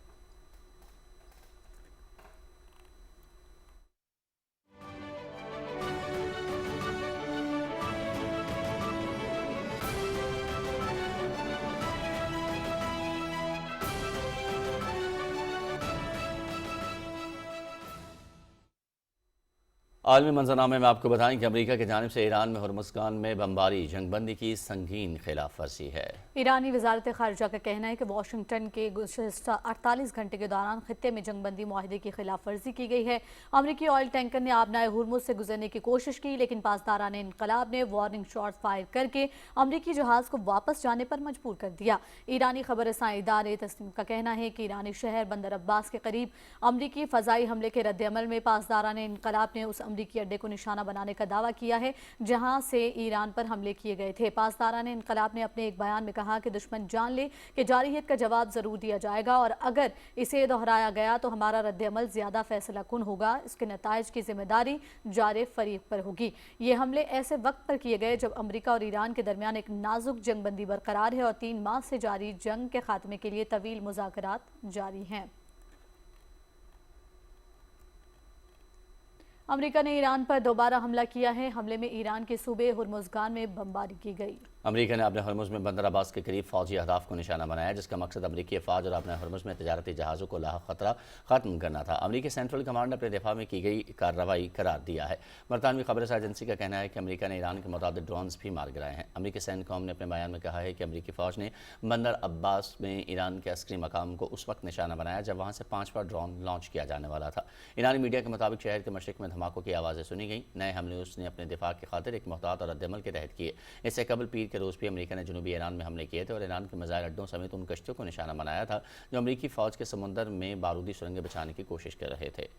Speaker 3: आलमी मंजरनामे में आपको बताएं कि अमेरिका की जानिब से ईरान में हुर्मुज़गान में बमबारी जंगबंदी की संगीन खिलाफ वर्जी है।
Speaker 4: ईरानी वजारत खारजा का कहना है कि वाशिंगटन के गुज़श्ता 48 घंटे के दौरान खित्ते में जंगबंदी माहिदे की खिलाफ वर्जी की गई है। अमरीकी ऑयल टैंकर ने आबनाए हुर्मुज़ से गुजरने की कोशिश की, लेकिन पासदारान इनकलाब ने वार्निंग शॉट फायर करके अमरीकी जहाज़ को वापस जाने पर मजबूर कर दिया। ईरानी खबर रसां इदारे तस्नीम का कहना है कि ईरानी शहर बंदर अब्बास के करीब अमरीकी फ़ज़ाई हमले के रद्द-ए-अमल में पासदारान इनकलाब ने उस अमरीकी अड्डे को निशाना बनाने का दावा किया है जहां से ईरान पर हमले किए गए थे। पासदारान इनकलाब ने अपने एक बयान में कहा कि दुश्मन जान ले कि जारहियत का जवाब जरूर दिया जाएगा और अगर इसे दोहराया गया तो हमारा रद्द-ए-अमल ज्यादा फैसला कुन होगा। इसके नताइज की जिम्मेदारी जारे फरीक पर होगी। ये हमले ऐसे वक्त पर किए गए जब अमरीका और ईरान के दरमियान एक नाजुक जंगबंदी बरकरार है और 3 माह से जारी जंग के खात्मे के लिए तवील मुज़ाकरात जारी हैं। अमेरिका ने ईरान पर दोबारा हमला किया है। हमले में ईरान के सूबे हुर्मुज़गान में बमबारी की गई।
Speaker 3: अमेरिका ने अपने हुर्मुज़ में बंदर अब्बास के करीब फौजी अहदाफ को निशाना बनाया, जिसका मकसद अमरीकी अफवाज और अपने हुर्मुज़ में तजारती जहाज़ों को लाहक खतरा खत्म करना था। अमरीकी सेंट्रल कमांड ने अपने दिफा में की गई कार्रवाई करार दिया है। बरतानवी खबर एजेंसी का कहना है कि अमरीका ने ईरान के मुताबिक ड्रोन्स भी मार गिराए हैं। अमरीकी सैनिकों ने अपने बयान में कहा है कि अमरीकी फ़ौज ने बंदर अब्बास में ईरान के अस्करी मकाम को उस वक्त निशाना बनाया जब वहाँ से 5 बार ड्रोन लॉन्च किया जाने वाला था। ईरानी मीडिया के मुताबिक शहर के मशरिक में धमाकों की आवाज़ें सुनी गई। नए हमले उसने अपने दिफा की खातिर एक मुहतात और रद्द-ए-अमल के तहत किए। इससे कबल पीर के रोज़ भी अमरीका ने जनूबी ईरान में हमले किए थे और ईरान के मिसाइल अड्डों समेत उन कश्तियों को निशाना बनाया था जो अमरीकी फ़ौज के समुंदर में बारूदी सुरंगें बिछाने की कोशिश कर रहे थे।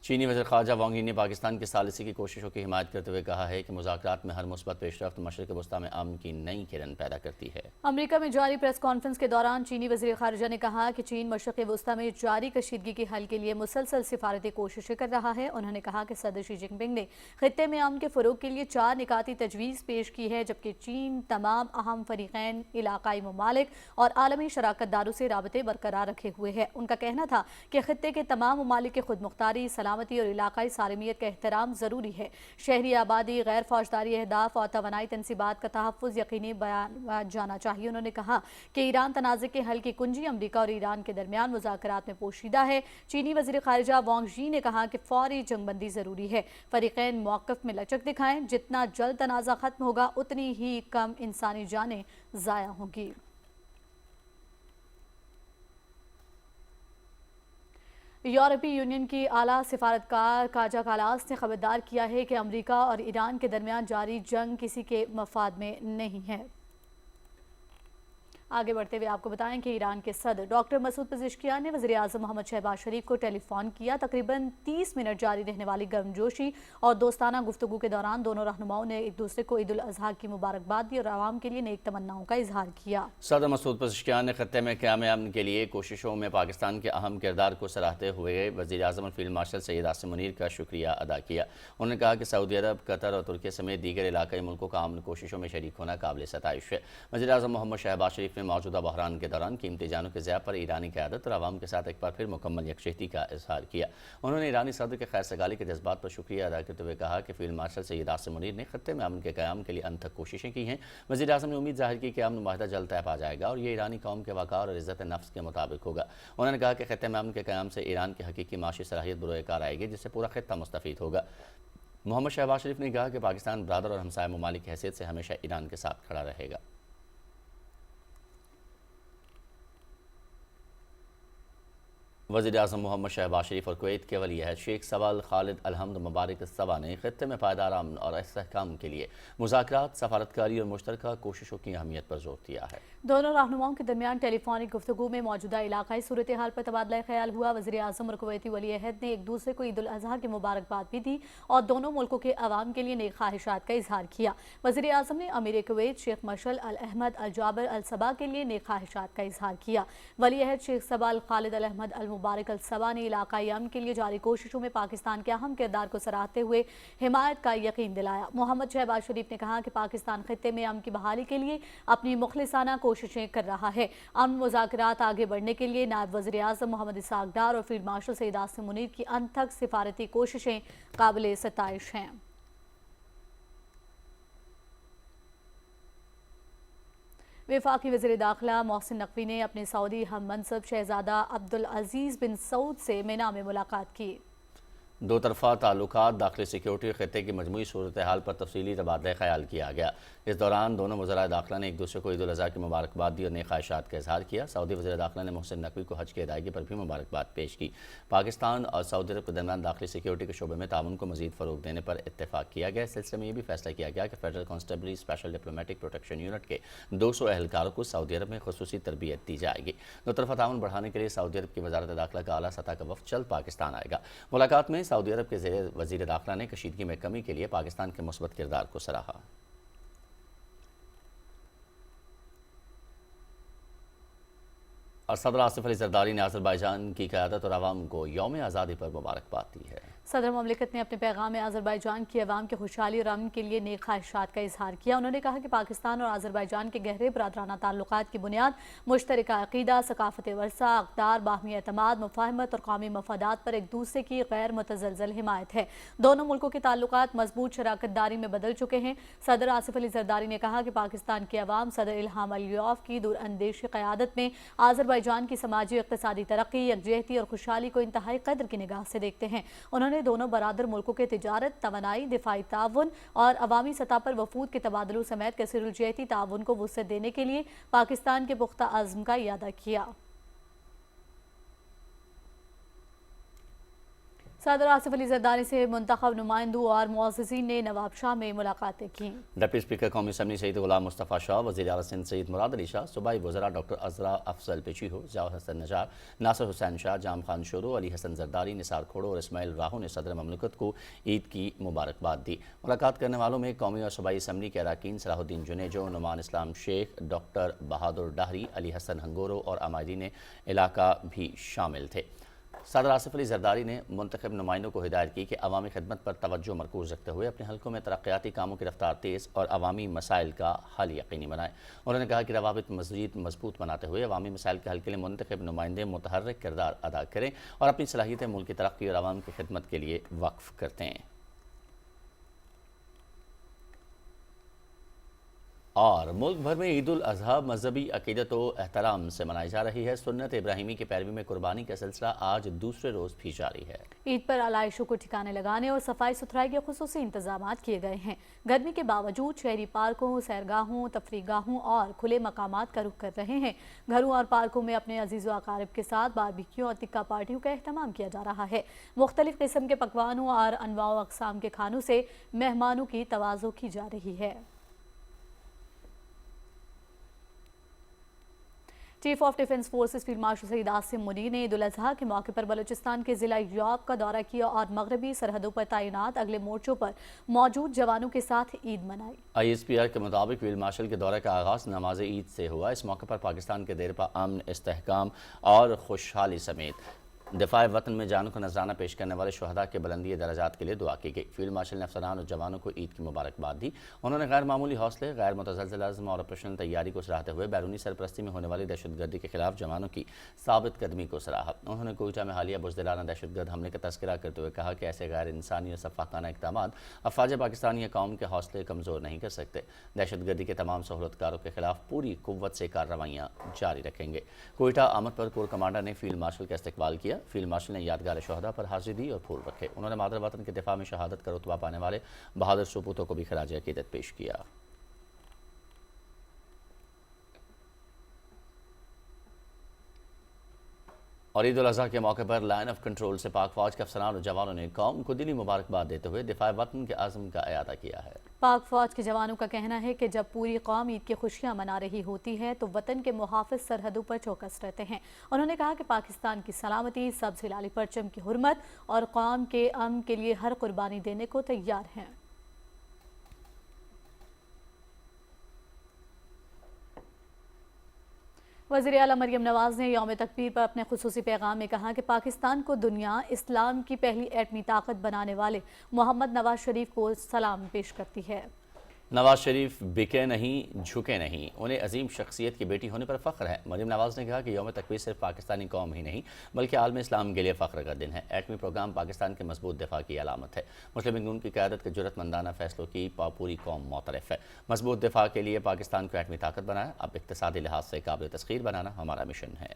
Speaker 3: चीनी वज़ीर ख़ारजा वांग यी ने पाकिस्तान की सालिसी की कोशिशों की हिमायत करते हुए कहा है कि मुज़ाकरात में हर मुस्बत पेशरफ्त मशरिक़ वस्ता में अमन की नई किरण पैदा करती है।
Speaker 4: अमेरिका में जारी प्रेस कॉन्फ्रेंस के दौरान चीनी वज़ीर ख़ारजा ने कहा कि चीन मशरिक़ वस्ता में जारी कशीदगी के हल के लिए मुसलसल सिफारती कोशिशें कर रहा है। उन्होंने कहा कि सदर शी जिनपिंग ने खित्ते में अमन के फ़रोग़ के लिए 4 निकाती तजवीज़ पेश की है, जबकि चीन तमाम अहम फ़रीक़ैन, इलाक़ाई ममालिक और आलमी शराकतदारों से राबते बरकरार रखे हुए है। उनका कहना था कि खित्ते के तमाम ममालिक की खुद मुख्तारी, सलामती और इलाकाई सालमियत का एहतराम ज़रूरी है। शहरी आबादी, गैर फौजदारी अहदाफ और तवानाई तनसीबात का तहफ़्फ़ुज़ यकीनी बनाया जाना चाहिए। उन्होंने कहा कि ईरान तनाज़े के हल की कुंजी अमरीका और ईरान के दरमियान मुज़ाकरात में पोशीदा है। चीनी वज़ीर ख़ारिजा वांग यी ने कहा कि फ़ौरी जंगबंदी ज़रूरी है। फ़रीक़ैन मौक़िफ़ में लचक दिखाएं। जितना जल्द तनाज़ा ख़त्म होगा उतनी ही कम इंसानी जानें ज़ाया होंगी। यूरोपीय यूनियन की आला सिफारतकार काजा कालास ने खबरदार किया है कि अमेरिका और ईरान के दरमियान जारी जंग किसी के मफाद में नहीं है। आगे बढ़ते हुए आपको बताएं कि ईरान के सदर डॉक्टर मसूद पेज़ेश्कियान ने वज़ीर आज़म मोहम्मद शहबाज शरीफ को टेलीफोन किया। तकरीबन 30 मिनट जारी रहने वाली गर्मजोशी और दोस्ताना गुफ्तगू के दौरान दोनों रहनुमाओं ने एक दूसरे को ईद उल अज़हा की मुबारकबाद दी और आवाम के लिए नेक तमन्नाओं का इजहार किया।
Speaker 3: सदर मसूद पेज़ेश्कियान ने खत्ते में क़याम अमन के लिए कोशिशों में पाकिस्तान के अहम किरदार को सराहते हुए वज़ीर आज़म और फील्ड मार्शल सैयद आसिम मुनीर का शुक्रिया अदा किया। उन्होंने कहा कि सऊदी अरब, कतर और तुर्की समेत दीगर इलाकाई मुल्कों का अमन कोशिशों में शरीक होना काबिल सताइश है। वज़ीर आज़म मोहम्मद शहबाज शरीफ میں موجودہ بحران کے دوران قیمتی جانوں کے ضیاع پر ایرانی قیادت اور عوام کے ساتھ ایک بار پھر مکمل یکجہتی کا اظہار کیا۔ انہوں نے ایرانی صدر کے خیر سگالی کے جذبات پر شکریہ ادا کرتے ہوئے کہا کہ فیلڈ مارشل سید عاصم منیر نے خطے میں امن کے قیام کے لیے انتھک کوششیں کی ہیں۔ وزیر اعظم نے امید ظاہر کی کہ امن معاہدہ جلد طے پا جائے گا اور یہ ایرانی قوم کے وقار اور عزت نفس کے مطابق ہوگا۔ انہوں نے کہا کہ خطے میں امن کے قیام سے ایران کی حقیقی معاشی صلاحیت بروئے کار آئے گی، جس سے پورا خطہ مستفید ہوگا۔ محمد شہباز شریف نے کہا کہ پاکستان برادر اور ہمسایہ ممالک کی حیثیت سے ہمیشہ ایران کے ساتھ کھڑا رہے گا۔ وزیر اعظم محمد شہباز شریف اور کویت کے ولی عہد شیخ سوال خالد الحمد مبارک الصبا نے خطے میں پائیدار امن اور استحکام کے لیے مذاکرات، سفارتکاری اور مشترکہ کوششوں کی اہمیت پر زور دیا ہے۔
Speaker 4: دونوں رہنماؤں کے درمیان ٹیلی فونک گفتگو میں موجودہ علاقائی صورتحال پر تبادلہ خیال ہوا۔ وزیر اعظم اور کویتی ولی عہد نے ایک دوسرے کو عید الاضحیٰ کی مبارکباد بھی دی اور دونوں ملکوں کے عوام کے لیے نیک خواہشات کا اظہار کیا۔ وزیر اعظم نے امیر کویت شیخ مشعل الاحمد الجابر الصبا کے لیے نیک خواہشات کا اظہار کیا۔ ولی عہد شیخ سوال خالد الاحمد المبارک الصبا نے علاقائی امن کے لیے جاری کوششوں میں پاکستان کے اہم کردار کو سراہتے ہوئے حمایت کا یقین دلایا۔ محمد شہباز شریف نے کہا کہ پاکستان خطے میں امن کی بحالی کے لیے اپنی مخلصانہ کوششیں کر رہا ہے۔ امن مذاکرات آگے بڑھنے کے لیے نائب وزیر اعظم محمد اسحاق ڈار اور فیلڈ مارشل سید عاصم منیر کی انتھک سفارتی کوششیں قابل ستائش ہیں۔ وفاقی وزیر داخلہ محسن نقوی نے اپنے سعودی ہم منصب شہزادہ عبدالعزیز بن سعود سے مینا میں ملاقات کی۔
Speaker 3: دو طرفہ تعلقات، داخلی سیکیورٹی خطے کی مجموعی صورتحال پر تفصیلی تبادلہ خیال کیا گیا۔ اس دوران دونوں وزرائے داخلہ نے ایک دوسرے کو عید الاضحیٰ کی مبارکباد دی اور نیک خواہشات کا اظہار کیا۔ سعودی وزیر داخلہ نے محسن نقوی کو حج کی ادائیگی پر بھی مبارکباد پیش کی۔ پاکستان اور سعودی عرب کے درمیان داخلی سیکیورٹی کے شعبے میں تعاون کو مزید فروغ دینے پر اتفاق کیا گیا۔ اس سلسلے میں یہ بھی فیصلہ کیا گیا کہ federal constabulary special diplomatic protection unit کے 200 اہلکاروں کو سعودی عرب میں خصوصی تربیت دی جائے گی۔ دو طرفہ تعاون بڑھانے کے لیے سعودی عرب کی وزارت داخلہ کا اعلیٰ سطح کا وفد جلد پاکستان آئے گا۔ ملاقات میں سعودی عرب کے وزیر داخلہ نے کشیدگی میں کمی کے لیے پاکستان کے مثبت کردار کو سراہا۔ اور صدر آصف علی زرداری نے آذربائیجان کی قیادت اور عوام کو یوم آزادی پر مبارکباد دی ہے۔
Speaker 4: صدر مملکت نے اپنے پیغام میں آذربائیجان کی عوام کی خوشحالی اور امن کے لیے نیک خواہشات کا اظہار کیا۔ انہوں نے کہا کہ پاکستان اور آذربائیجان کے گہرے برادرانہ تعلقات کی بنیاد مشترکہ عقیدہ، ثقافتی ورثہ، اقدار، باہمی اعتماد، مفاہمت اور قومی مفادات پر ایک دوسرے کی غیر متزلزل حمایت ہے۔ دونوں ملکوں کے تعلقات مضبوط شراکت داری میں بدل چکے ہیں۔ صدر آصف علی زرداری نے کہا کہ پاکستان کے عوام صدر الہام علیوف کی دور اندیش قیادت میں آذربائیجان کی سماجی اقتصادی ترقی، یکجہتی اور خوشحالی کو انتہائی قدر کی نگاہ سے دیکھتے ہیں۔ انہوں نے دونوں برادر ملکوں کے تجارت، توانائی، دفاعی تعاون اور عوامی سطح پر وفود کے تبادلوں سمیت کثیر الجہتی تعاون کو وسعت دینے کے لیے پاکستان کے پختہ عزم کا اعادہ کیا۔ صدر آصف علی زرداری سے منتخب نمائندوں اور معززین نے نواب شاہ میں ملاقاتیں کی۔
Speaker 3: ڈپٹی اسپیکر قومی اسمبلی سید غلام مصطفیٰ شاہ، وزیر اعلیٰ سندھ سید مراد علی شاہ، صوبائی وزراء ڈاکٹر عزرا افضل پیچیہو، ضیاء حسن نجار، ناصر حسین شاہ، جام خان شورو، علی حسن زرداری، نثار کھوڑو اور اسماعیل راہو نے صدر مملکت کو عید کی مبارکباد دی۔ ملاقات کرنے والوں میں قومی اور صوبائی اسمبلی کے اراکین صلاح الدین جنیجو، نعمان اسلام شیخ، ڈاکٹر بہادر ڈاہری، علی حسن ہنگورو اور عمائدین علاقہ بھی شامل تھے۔ صدر آصف علی زرداری نے منتخب نمائندوں کو ہدایت کی کہ عوامی خدمت پر توجہ مرکوز رکھتے ہوئے اپنے حلقوں میں ترقیاتی کاموں کی رفتار تیز اور عوامی مسائل کا حل یقینی بنائیں۔ انہوں نے کہا کہ روابط مزید مضبوط بناتے ہوئے عوامی مسائل کے حل کے لیے منتخب نمائندے متحرک کردار ادا کریں اور اپنی صلاحیتیں ملک کی ترقی اور عوام کی خدمت کے لیے وقف کرتے ہیں۔ اور ملک بھر میں عید الاضحیٰ مذہبی عقیدت و احترام سے منائی جا رہی ہے۔ سنت ابراہیمی کی پیروی میں قربانی کا سلسلہ آج دوسرے روز بھی جاری ہے۔
Speaker 4: عید پر علائشوں کو ٹھکانے لگانے اور صفائی ستھرائی کے خصوصی انتظامات کیے گئے ہیں۔ گرمی کے باوجود شہری پارکوں، سیرگاہوں، تفریح گاہوں اور کھلے مقامات کا رخ کر رہے ہیں۔ گھروں اور پارکوں میں اپنے عزیز و اقارب کے ساتھ باربیکیو اور ٹکا پارٹیوں کا اہتمام کیا جا رہا ہے۔ مختلف قسم کے پکوانوں اور انواع و اقسام کے کھانوں سے مہمانوں کی توازو کی جا رہی ہے۔ Chief of defence forces field marshal Syed Asim Munir نے عید الاضحیٰ کے موقع پر بلوچستان کے ضلع یوب کا دورہ کیا اور مغربی سرحدوں پر تعینات اگلے مورچوں پر موجود جوانوں کے ساتھ عید منائی۔
Speaker 3: ISPR کے مطابق فیلڈ مارشل کے دورے کا آغاز نماز عید سے ہوا۔ اس موقع پر پاکستان کے دیرپا امن، استحکام اور خوشحالی سمیت دفاع وطن میں جانوں کو نذرانہ پیش کرنے والے شہداء کے بلندی درجات کے لیے دعا کی گئی۔ فیلڈ مارشل نے افسران اور جوانوں کو عید کی مبارکباد دی۔ انہوں نے غیر معمولی حوصلے، غیر متزلزل عزم اور آپریشنل تیاری کو سراہتے ہوئے بیرونی سرپرستی میں ہونے والی دہشت گردی کے خلاف جوانوں کی ثابت قدمی کو سراہا۔ انہوں نے کوئٹہ میں حالیہ بزدلانہ دہشت گرد حملے کا تذکرہ کرتے ہوئے کہا کہ ایسے غیر انسانی اور سفاکانہ اقدامات افواج پاکستانی قوم کے حوصلے کمزور نہیں کر سکتے۔ دہشت گردی کے تمام سہولتکاروں کے خلاف پوری قوت سے کارروائیاں جاری رکھیں گے۔ کوئٹہ آمد پر کور کمانڈر نے فیلڈ مارشل کا استقبال کیا۔ فیلڈ مارشل نے یادگار شہداء پر حاضری دی اور پھول رکھے۔ انہوں نے مادر وطن کے دفاع میں شہادت کا رتبہ پانے والے بہادر سپوتوں کو بھی خراج عقیدت پیش کیا۔ اور عید الاضحیٰ کے موقع پر لائن آف کنٹرول سے پاک فوج کے افسران اور جوانوں نے قوم کو دلی مبارکباد دیتے ہوئے دفاع وطن کے عزم کا اعادہ کیا ہے۔
Speaker 4: پاک فوج کے جوانوں کا کہنا ہے کہ جب پوری قوم عید کی خوشیاں منا رہی ہوتی ہے تو وطن کے محافظ سرحدوں پر چوکس رہتے ہیں۔ انہوں نے کہا کہ پاکستان کی سلامتی، سبز ہلالی پرچم کی حرمت اور قوم کے امن کے لیے ہر قربانی دینے کو تیار ہیں۔ وزیر اعلیٰ مریم نواز نے یوم تکبیر پر اپنے خصوصی پیغام میں کہا کہ پاکستان کو دنیا اسلام کی پہلی ایٹمی طاقت بنانے والے محمد نواز شریف کو سلام پیش کرتی ہے۔
Speaker 3: نواز شریف بکے نہیں، جھکے نہیں، انہیں عظیم شخصیت کی بیٹی ہونے پر فخر ہے۔ مریم نواز نے کہا کہ یوم تکبیر صرف پاکستانی قوم ہی نہیں بلکہ عالم اسلام کے لیے فخر کا دن ہے۔ ایٹمی پروگرام پاکستان کے مضبوط دفاع کی علامت ہے۔ مسلم لیگ نون کی قیادت کے جرأت مندانہ فیصلوں کی پوری قوم معترف ہے۔ مضبوط دفاع کے لیے پاکستان کو ایٹمی طاقت بنایا، اب اقتصادی لحاظ سے قابل تسخیر بنانا ہمارا مشن ہے۔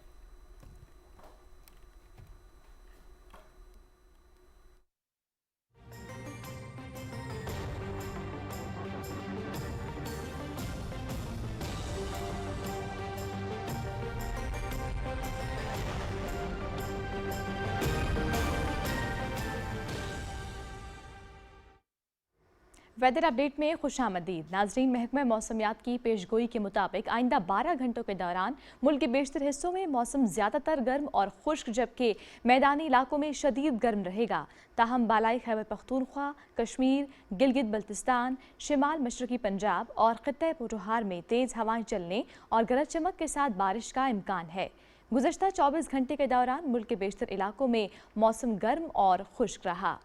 Speaker 6: ویدر اپڈیٹ میں خوش آمدید ناظرین۔ محکمہ موسمیات کی پیشگوئی کے مطابق آئندہ 12 گھنٹوں کے دوران ملک کے بیشتر حصوں میں موسم زیادہ تر گرم اور خشک جبکہ میدانی علاقوں میں شدید گرم رہے گا۔ تاہم بالائی خیبر پختونخوا، کشمیر، گلگت بلتستان، شمال مشرقی پنجاب اور خطہ پوٹھوہار میں تیز ہوائیں چلنے اور گرج چمک کے ساتھ بارش کا امکان ہے۔ گزشتہ 24 گھنٹے کے دوران ملک کے بیشتر علاقوں میں موسم گرم اور خشک رہا۔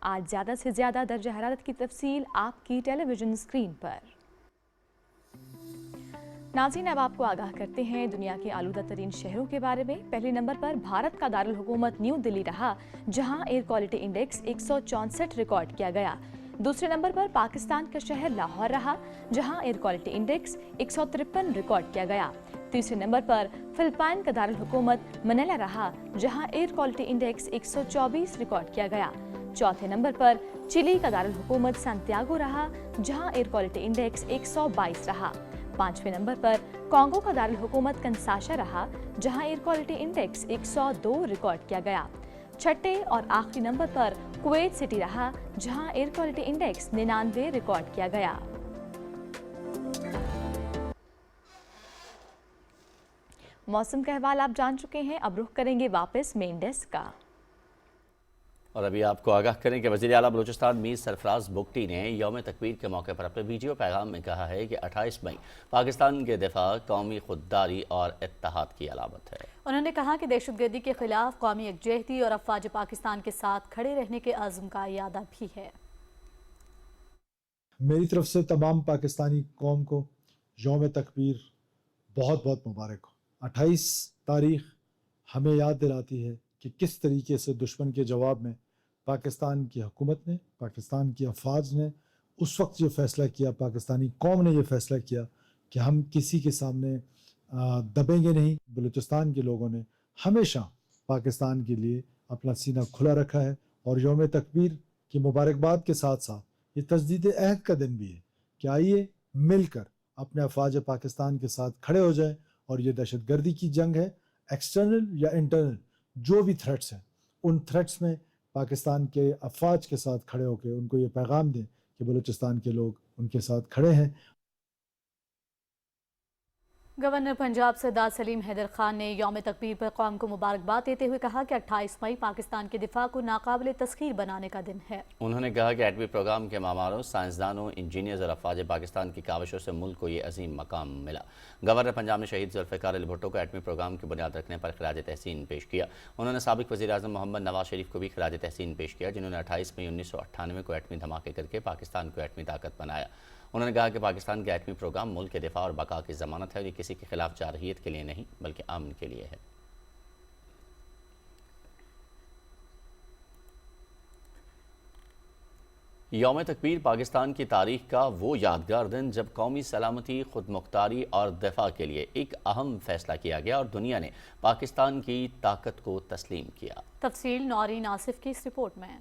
Speaker 6: آج زیادہ سے زیادہ درجہ حرارت کی تفصیل آپ کی ٹیلی ویژن اسکرین پر۔ ناظرین اب آپ کو آگاہ کرتے ہیں دنیا کے آلودہ ترین شہروں کے بارے میں۔ پہلے نمبر پر بھارت کا دارالحکومت نیو دلی رہا جہاں ایئر کوالٹی انڈیکس 164 ریکارڈ کیا گیا۔ دوسرے نمبر پر پاکستان کا شہر لاہور رہا جہاں ایئر کوالٹی انڈیکس 153 ریکارڈ کیا گیا۔ تیسرے نمبر پر فلپائن کا دارالحکومت منیلا رہا جہاں ایئر کوالٹی انڈیکس 124 ریکارڈ کیا گیا۔ چوتھے نمبر پر چلی کا دارالحکومت سانتیاگو رہا جہاں ایئر کوالٹی انڈیکس 122 رہا۔ پانچویں نمبر پر کانگو کا دارالحکومت کنساشا رہا جہاں ایئر کوالٹی انڈیکس 102 ریکارڈ کیا گیا۔ چھٹے اور آخری نمبر پر کویت سٹی رہا جہاں ایئر کوالٹی انڈیکس 99 ریکارڈ کیا گیا۔ موسم کا احوال آپ جان چکے ہیں، اب رخ کریں گے واپس مین ڈیسک کا۔
Speaker 3: اور ابھی آپ کو آگاہ کریں کہ وزیر اعلیٰ بلوچستان میر سرفراز بگٹی نے یوم تکبیر کے موقع پر اپنے ویڈیو پیغام میں کہا ہے کہ 28 مئی پاکستان کے دفاع قومی خودداری اور اتحاد کی علامت ہے۔
Speaker 4: انہوں نے کہا کہ دہشت گردی کے خلاف قومی یکجہتی اور افواج پاکستان کے ساتھ کھڑے رہنے کے عزم کا اعادہ بھی ہے۔
Speaker 8: میری طرف سے تمام پاکستانی قوم کو یوم تکبیر بہت بہت مبارک ہو۔ 28 تاریخ ہمیں یاد دلاتی ہے کہ کس طریقے سے دشمن کے جواب میں پاکستان کی حکومت نے، پاکستان کی افواج نے اس وقت یہ فیصلہ کیا، پاکستانی قوم نے یہ فیصلہ کیا کہ ہم کسی کے سامنے دبیں گے نہیں۔ بلوچستان کے لوگوں نے ہمیشہ پاکستان کے لیے اپنا سینہ کھلا رکھا ہے اور یوم تکبیر کی مبارکباد کے ساتھ ساتھ یہ تجدید عہد کا دن بھی ہے کہ آئیے مل کر اپنے افواج پاکستان کے ساتھ کھڑے ہو جائیں اور یہ دہشت گردی کی جنگ ہے، ایکسٹرنل یا انٹرنل جو بھی تھریٹس ہیں، ان تھریٹس میں پاکستان کے افواج کے ساتھ کھڑے ہو کے ان کو یہ پیغام دیں کہ بلوچستان کے لوگ ان کے ساتھ کھڑے ہیں۔
Speaker 4: गवर्नर पंजाब सरदार सलीम हैदर खान ने यौम तकबीर पर कौम को मुबारकबाद देते हुए कहा कि 28 मई पाकिस्तान के दिफा को नाकाबिल तस्खीर बनाने का दिन है।
Speaker 3: उन्होंने कहा कि एटमी प्रोग्राम के मामारों, साइंसदानों, इंजीनियर्स और अफवाज पाकिस्तान की काविशों से मुल्क को ये अजीम मकाम मिला। गवर्नर पंजाब ने शहीद जुल्फ़िकार अली भुट्टो को एटमी प्रोग्राम की बुनियाद रखने पर खिराज तहसीन पेश किया। उन्होंने साबिक वज़ीर आज़म मोहम्मद नवाज शरीफ को भी खिराज तहसीन पेश किया, जिन्होंने 28 मई 1998 को एटमी धमाके करके पाकिस्तान को एटमी ताकत बनाया। उन्होंने कहा कि पाकिस्तान के एटमी प्रोग्राम मुल्क के दिफा और बका की ज़मानत है और ये किसी के खिलाफ जारहियत के लिए नहीं बल्कि अमन के लिए है। यौम तकबीर पाकिस्तान की तारीख का वो यादगार दिन जब कौमी सलामती, खुद मुख्तारी और दिफा के लिए एक अहम फैसला किया गया और दुनिया ने पाकिस्तान की ताकत को तस्लीम किया।
Speaker 4: तफसील नौरीन आसिफ की इस रिपोर्ट में।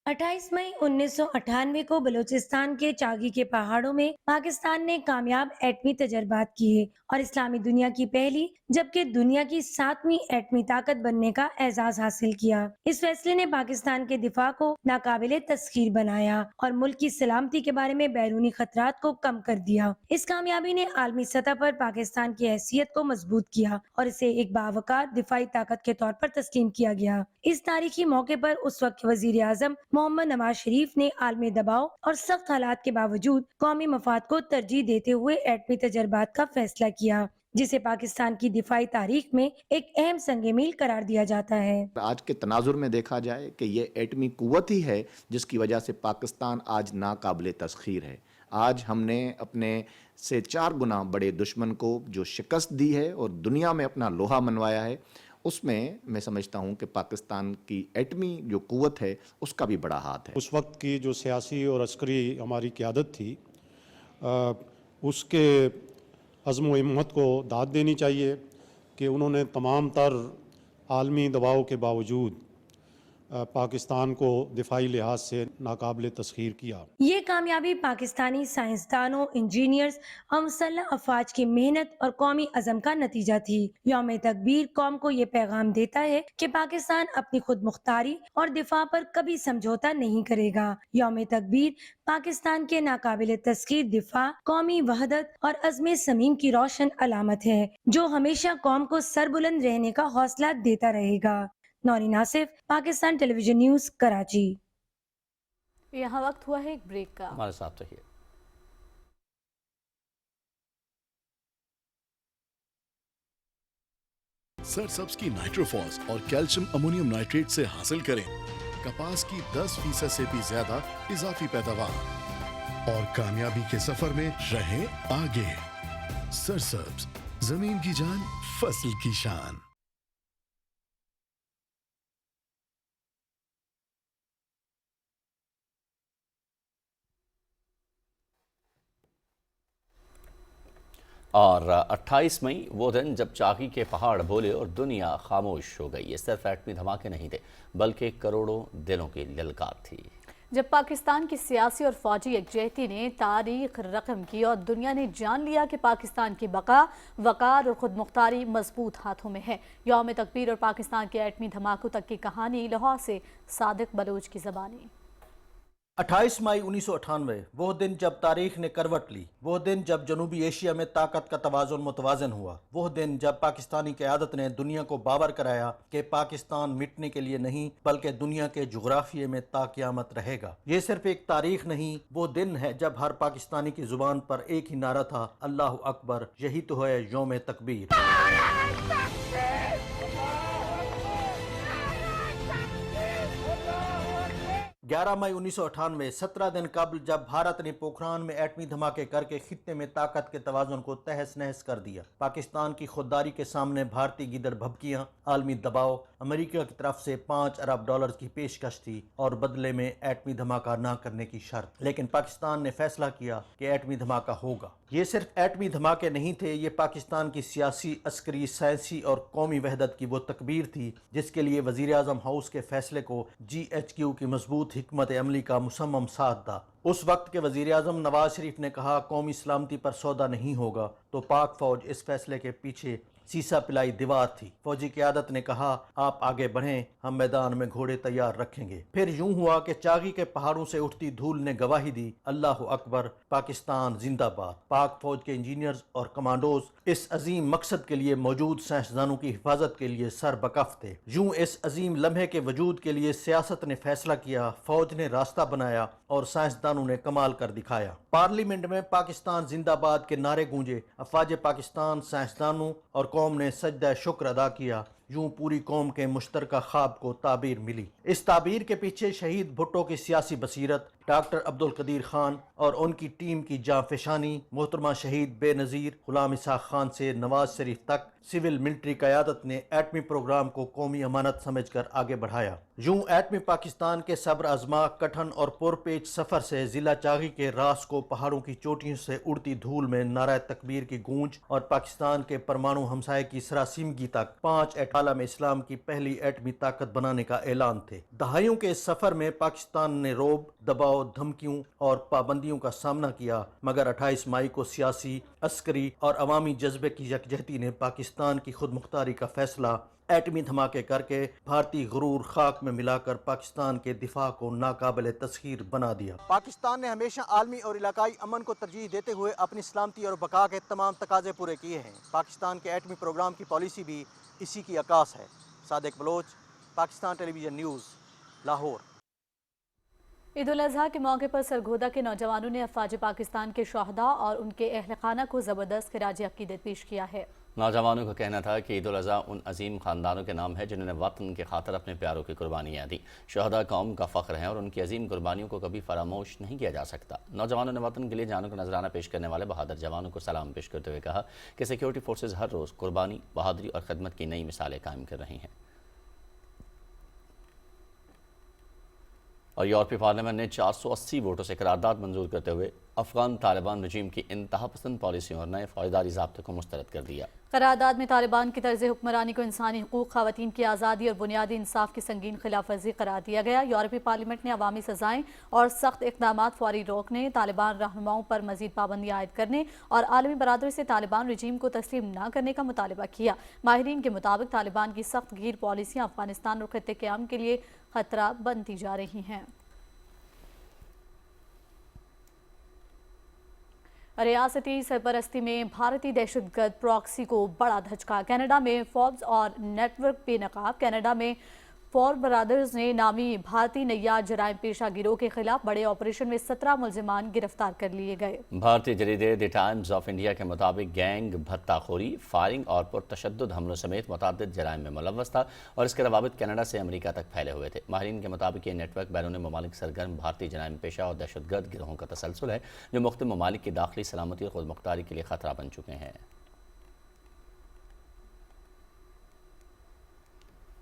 Speaker 9: 28 मई 1998 को बलूचिस्तान के चागी के पहाड़ों में पाकिस्तान ने कामयाब एटमी तजर्बात किए और इस्लामी दुनिया की पहली जबकि दुनिया की 7वीं एटमी ताकत बनने का एजाज हासिल किया। इस फैसले ने पाकिस्तान के दिफा को नाकाबिले तस्खीर बनाया और मुल्क की सलामती के बारे में बैरूनी खतरात को कम कर दिया। इस कामयाबी ने आलमी सतह पर पाकिस्तान की हैसियत को मजबूत किया और इसे एक बावकार दिफाई ताकत के तौर पर तस्लीम किया गया। इस तारीखी मौके पर उस वक्त वजीर आजम मोहम्मद नवाज शरीफ ने आलमी दबाव और सख्त हालात के बावजूद कौमी मफाद को तरजीह देते हुए एटमी तजर्बात का फैसला किया, जिसे पाकिस्तान की दिफाई तारीख में एक अहम संग मील करार दिया जाता है।
Speaker 10: आज के तनाजुर में देखा जाए कि ये एटमी कुव्वत ही है जिसकी वजह से पाकिस्तान आज नाकाबिले तस्खीर है। आज हमने अपने से 4 गुना बड़े दुश्मन को जो शिकस्त दी है और दुनिया में अपना लोहा मनवाया है, उसमें मैं समझता हूं कि पाकिस्तान की एटमी जो कुव्वत है उसका भी बड़ा हाथ है।
Speaker 11: उस वक्त की जो सियासी और अस्करी हमारी क़यादत थी, उसके अज़्म व हिम्मत को दाद देनी चाहिए कि उन्होंने तमाम तर आलमी दबाव के बावजूद पाकिस्तान को दिफाई लिहाज से नाकाबिले तस्खीर किया।
Speaker 9: ये कामयाबी पाकिस्तानी साइंसदानों, इंजीनियर्स और मुसल्लह अफवाज की मेहनत और कौमी अज़म का नतीजा थी। यौम तकबीर कौम को ये पैगाम देता है कि पाकिस्तान अपनी खुद मुख्तारी और दिफा पर कभी समझौता नहीं करेगा। यौम तकबीर पाकिस्तान के नाकाबिले तस्खीर दिफा, कौमी वहदत और अज़्म समीम की रोशन अलामत है, जो हमेशा कौम को सरबुलंद रहने का हौसला देता रहेगा। Naureen Asif, Pakistan television news, Karachi.
Speaker 4: यहाँ वक्त हुआ है एक ब्रेक का।
Speaker 3: हमारे साथ रहिए।
Speaker 12: सरसब्स की नाइट्रोफॉस और कैल्शियम अमोनियम नाइट्रेट से हासिल करें कपास की 10% से भी ज्यादा इजाफी पैदावार और कामयाबी के सफर में रहें आगे। सरसब्स, जमीन की जान, फसल की शान।
Speaker 3: और 28 मई वो दिन जब चाकी के पहाड़ बोले और दुनिया खामोश हो गई। ये सिर्फ एटमी धमाके नहीं थे बल्कि करोड़ों दिलों की ललकार थी।
Speaker 4: जब पाकिस्तान की सियासी और फौजी यकजहती ने तारीख रकम की और दुनिया ने जान लिया कि पाकिस्तान की बका, वकार और खुद मुख्तारी मजबूत हाथों में है। यौम तकबीर और पाकिस्तान के एटमी धमाकों तक की कहानी, लाहौर से सादिक बलोच की ज़बानी।
Speaker 13: 28 मई 1998 वो दिन जब तारीख ने करवट ली, वो दिन जब जनूबी एशिया में ताकत का तवाज़ुन मुतवाज़न हुआ, वो दिन जब पाकिस्तानी क़यादत ने दुनिया को बावर कराया कि पाकिस्तान मिटने के लिए नहीं बल्कि दुनिया के जुग्राफिये में ताक़यामत रहेगा। ये सिर्फ एक तारीख नहीं, वो दिन है जब हर पाकिस्तानी की ज़ुबान पर एक ही नारा था, अल्लाहु अकबर, यही तो है यौम तकबीर। 11 मई 1998, 17 दिन कबल जब भारत ने पोखरान में एटमी धमाके करके खित्ते में ताकत के तवाज़ुन को तहस नहस कर दिया। पाकिस्तान की खुददारी के सामने भारतीय गिदड़ भभकियाँ, आलमी दबाव, अमेरिका की तरफ से $5 अरब की पेशकश थी और बदले में एटमी धमाका ना करने की शर्त। लेकिन पाकिस्तान ने फैसला किया कि एटमी धमाका होगा। ये सिर्फ एटमी धमाके नहीं थे, ये पाकिस्तान की सियासी, अस्करी, साइंसी और कौमी वहदत की वो तकबीर थी जिसके लिए वज़ीर आज़म हाउस के फैसले को GHQ की मजबूत हिकमत अमली का मुसम्मम साथ था। उस वक्त के वज़ीर आज़म नवाज शरीफ ने कहा, कौमी सलामती पर सौदा नहीं होगा, तो पाक फौज इस फैसले के पीछे सीसा पिलाई दीवार थी। फौजी क़यादत ने कहा, आप आगे बढ़ें, हम मैदान में घोड़े तैयार रखेंगे। फिर यूं हुआ कि चागी के पहाड़ों से उठती धूल ने गवाही दी, अल्लाह अकबर, पाकिस्तान जिंदाबाद। पाक फौज के इंजीनियर्स और कमांडोज इस अजीम मकसद के लिए मौजूद साइंसदानों की हिफाजत के लिए सर बकफ थे। यूं इस अजीम लम्हे के वजूद के लिए सियासत ने फैसला किया, फौज ने रास्ता बनाया और साइंसदानों ने कमाल कर दिखाया। पार्लियामेंट में पाकिस्तान जिंदाबाद के नारे गूंजे। अफवाज पाकिस्तान, साइंसदानों और कौम ने सजदा शुक्र अदा किया। यूं पूरी कौम के मुश्तरका ख्वाब को ताबीर मिली। इस ताबीर के पीछे शहीद भुट्टो की सियासी बसीरत, डॉक्टर अब्दुल कदीर खान और उनकी टीम की जांफशानी, मोहतरमा शहीद बेनज़ीर गुलाम इसहाक खान से नवाज शरीफ तक सिविल मिलिट्री क़यादत ने एटमी प्रोग्राम को कौमी अमानत समझकर आगे बढ़ाया। यूं एटमी पाकिस्तान के सब्र आजमा, कठिन और पुरपेच सफ़र से ज़िला चागी के रास को पहाड़ों की चोटियों से उड़ती धूल में नारा तकबीर की गूंज और पाकिस्तान के परमाणु हमसाये की सरासीमगी तक 5 आलम इस्लाम की पहली एटमी ताकत बनाने का ऐलान थे। दहाइयों के सफ़र में पाकिस्तान ने रोब, दबाव, धमकियों और पाबंदियों का सामना किया, मगर 28 मई को सियासी, अस्करी और अवामी जज्बे की यकजहती ने पाकिस्तान की खुद मुख्तारी का फैसला एटमी धमाके करके भारतीय गुरूर खाक में मिलाकर पाकिस्तान के दिफा को नाकाबिल तस्खीर बना दिया।
Speaker 14: पाकिस्तान ने हमेशा आलमी और इलाकाई अमन को तरजीह देते हुए अपनी सलामती और बका के तमाम तकाजे पूरे किए हैं। पाकिस्तान के एटमी प्रोग्राम की पॉलिसी भी इसी की अक्कास है। Sadiq Baloch, Pakistan television news, Lahore.
Speaker 4: ईद उल अजहा के मौके पर सरगोदा के नौजवानों ने अफवाज पाकिस्तान के शहदा और उनके अहल खाना को ज़बरदस्त खिराज अकीदत पेश किया है।
Speaker 3: नौजवानों का कहना था कि ईद उल अज़हा उन अजीम ख़ानदानों के नाम है जिन्होंने वतन की खातिर अपने प्यारों की कुर्बानियाँ दी। शहदा कौम का फ़ख्र हैं और उनकी अजीम कुर्बानियों को कभी फरामोश नहीं किया जा सकता। नौजवानों ने वतन के लिए जानों का नजराना पेश करने वाले बहादुर जवानों को सलाम पेश करते हुए कहा कि सिक्योरिटी फोर्सेज हर रोज़ कुर्बानी, बहादुरी और खिदमत की नई मिसालें कायम कर रही हैं। और यूरोपीय पार्लियामेंट ने 480 वोटों से करारदाद मंजूर करते हुए अफगान तालिबान रजीम की इंतहा पसंद पॉलिसियों और नए फौजदारी ज़ाब्ते को मुस्तरद कर दिया।
Speaker 4: करारदाद में तालिबान की तर्ज हुक्मरानी को इंसानी हुकूक, ख़वातीन की आज़ादी और बुनियादी इंसाफ की संगीन खिलाफ वर्जी करार दिया गया। यूरोपीय पार्लियामेंट ने अवामी सजाएं और सख्त इक़दामात फौरी रोकने, तालिबान रहनुमाओं पर मजीद पाबंदी आयद करने और आलमी बरादरी से तालिबान रजीम को तस्लीम न करने का मुतालबा किया। माहिरीन के मुताबिक तालिबान की सख्त गीर पॉलिसियाँ अफगानिस्तान और खित्ते के अमन के लिए खतरा बनती जा रही हैं। रियासती सरपरस्ती में भारतीय दहशतगर्द प्रॉक्सी को बड़ा धचका। कनाडा में फोर्ब्स और नेटवर्क बेनकाब। कनाडा में फोर ब्रदर्स ने नामी भारतीय नैया जराइम पेशा गिरोह के खिलाफ बड़े ऑपरेशन में 17 मुलजिमान गिरफ्तार कर लिए गए।
Speaker 3: भारतीय जरीदे द टाइम्स ऑफ इंडिया के मुताबिक गैंग भत्ताखोरी, फायरिंग और पुरतशद्दुद हमलों समेत मुतअद्दिद जराइम में मुलव्वस था और इसके रवाबित कनाडा से अमेरिका तक फैले हुए थे। माहिरीन के मुताबिक ये नेटवर्क बैरून ममालिक सरगर्म भारतीय जराइम पेशा और दहशतगर्द गिरोहों का तसलसल है जो मुख्तलिफ ममालिक की दाखिली सलामती और खुद मुख्तारी के लिए खतरा बन चुके हैं।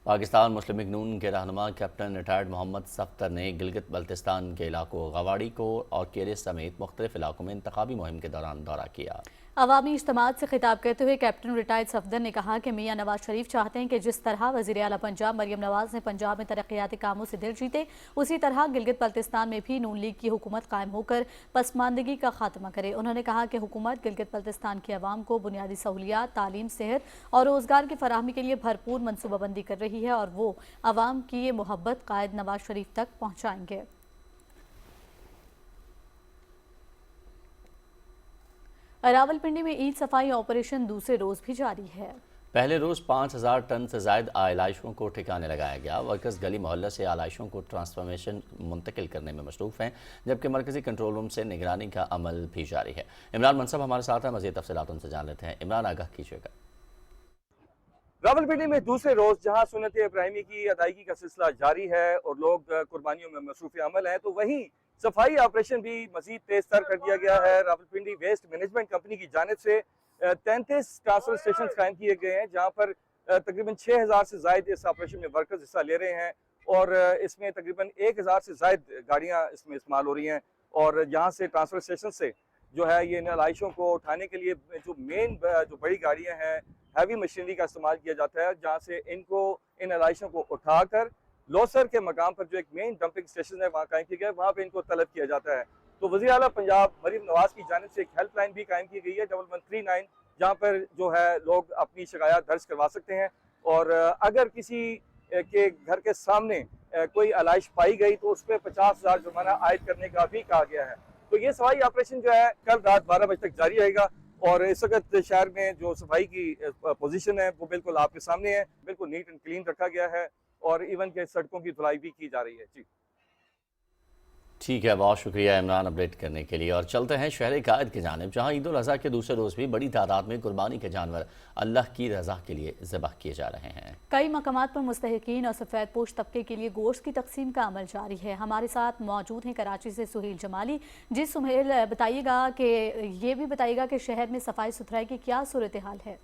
Speaker 3: पाकिस्तान मुस्लिम लीग नून के रहनुमा कैप्टन रिटायर्ड मोहम्मद सफ्तर ने गिलगित बल्तिस्तान के इलाकों गवाड़ी को और केरिस समेत मुख्तलिफ इलाकों में इंतखाबी मुहिम के दौरान दौरा किया।
Speaker 4: अवामी इज्तिमात से खिताब करते हुए कैप्टन रिटायर्ड सफदर ने कहा कि मियां नवाज शरीफ चाहते हैं कि जिस तरह वज़ीर आला पंजाब मरियम नवाज ने पंजाब में तरक्याती कामों से दिल जीते, उसी तरह गिलगित बल्तिस्तान में भी नून लीग की हुकूमत कायम होकर पसमानदगी का खात्मा करे। उन्होंने कहा कि हुकूमत गिलगित बल्तिस्तान के अवाम को बुनियादी सहूलियात, तालीम, सेहत और रोज़गार की फराहमी के लिए भरपूर मनसूबाबंदी कर रही है और वो अवाम की ये मोहब्बत कायद नवाज शरीफ तक पहुँचाएंगे। रावलपिंडी में ईद सफाई ऑपरेशन दूसरे रोज भी जारी है।
Speaker 3: पहले रोज 5000 टन से ज्यादा आलाइशों को ठिकाने लगाया गया। वर्कर्स गली मोहल्ला से आलाइशों को ट्रांसफॉर्मेशन मुंतकिल करने में मसरूफ हैं, जबकि मरकजी कंट्रोल रूम से निगरानी का अमल भी जारी है। इमरान मनसब हमारे साथ हैं, मज़ीद तफसीलात उनसे जान लेते हैं। इमरान, आगाह कीजिएगा।
Speaker 15: रावलपिंडी में दूसरे रोज जहां सुन्नत इब्राहिमी की अदायगी का सिलसिला जारी है और लोग कुर्बानियों में मसरूफ अमल हैं, तो वहीं सफाई ऑपरेशन भी मजीद तेज तर कर दिया गया है। रावलपिंडी वेस्ट मैनेजमेंट कंपनी की जानिब से 33 ट्रांसफर स्टेशन कायम किए गए हैं, जहां पर तकरीबन 6000 से ज़ायद इस ऑपरेशन में वर्कर्स हिस्सा ले रहे हैं और इसमें तकरीबन 1000 से ज़ायद गाड़ियां इसमें इस्तेमाल हो रही हैं। और यहाँ से ट्रांसफर स्टेशन से जो है ये इन आलाइशों को उठाने के लिए जो मेन जो बड़ी गाड़ियाँ हैं, हैवी मशीनरी का इस्तेमाल किया जाता है, जहाँ से इन आलाइशों को उठाकर लोसर के मकाम पर जो एक मेन डंपिंग स्टेशन है वहाँ कायम किया गया है, वहाँ पे इनको तलब किया जाता है। तो वज़ीर आला पंजाब मरीम नवाज की जानिब से एक हेल्प लाइन भी कायम की गई है 1139, जहाँ पर जो है लोग अपनी शिकायत दर्ज करवा सकते हैं। और अगर किसी के घर के सामने कोई आलाइश पाई गई तो उस पर 50,000 जुर्माना आयद करने का भी कहा गया है। तो ये सफाई ऑपरेशन जो है कल रात 12 बजे तक जारी रहेगा। और इस वक्त शहर में जो सफाई की पोजीशन है वो बिल्कुल आपके सामने है, बिल्कुल नीट एंड क्लीन रखा गया है और इवन के सड़कों की धुलाई भी की जा रही है। जी
Speaker 3: ठीक है, बहुत शुक्रिया इमरान अपडेट करने के लिए। और चलते हैं शहर कायद की जानिब, जहाँ ईद उल अज़हा के दूसरे रोज़ भी बड़ी तादाद में कुर्बानी के जानवर अल्लाह की रज़ा के लिए ज़बह किए जा रहे हैं।
Speaker 4: कई मकामात पर मुस्तहिकीन और सफ़ेद पोश तबके के लिए गोश्त की तकसीम का अमल जारी है। हमारे साथ मौजूद हैं कराची से सुहेल जमाली। जी सुहेल, बताइएगा कि ये भी बताइएगा कि शहर में सफाई सुथराई की क्या सूरत हाल है?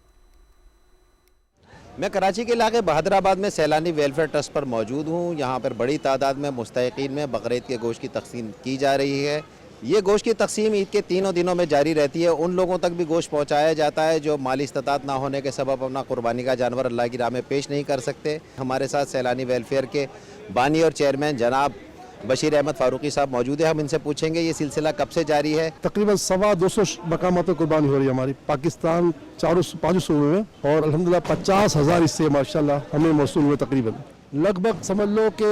Speaker 16: मैं कराची के इलाके बहादुराबाद में सैलानी वेलफेयर ट्रस्ट पर मौजूद हूँ। यहाँ पर बड़ी तादाद में मुस्तहिकीन में बकरीद के गोश्त की तकसीम की जा रही है। ये गोश्त की तकसीम ईद के तीनों दिनों में जारी रहती है। उन लोगों तक भी गोश्त पहुँचाया जाता है जो माली इस्तात ना होने के सबब अपना कुर्बानी का जानवर अल्लाह की राह में पेश नहीं कर सकते। हमारे साथ सैलानी वेलफेयर के बानी और चेयरमैन जनाब बशीर अहमद फारूकी साहब मौजूद है। हम इनसे पूछेंगे ये सिलसिला कब से जारी है।
Speaker 17: तकरीबन 225 मकामात पर कुर्बानी हो रही है हमारी पाकिस्तान 400-500 सूबे में, और अल्हम्दुलिल्लाह 50,000 इससे माशाल्लाह हमें मौसूल हुए। तकरीबन लगभग समझ लो कि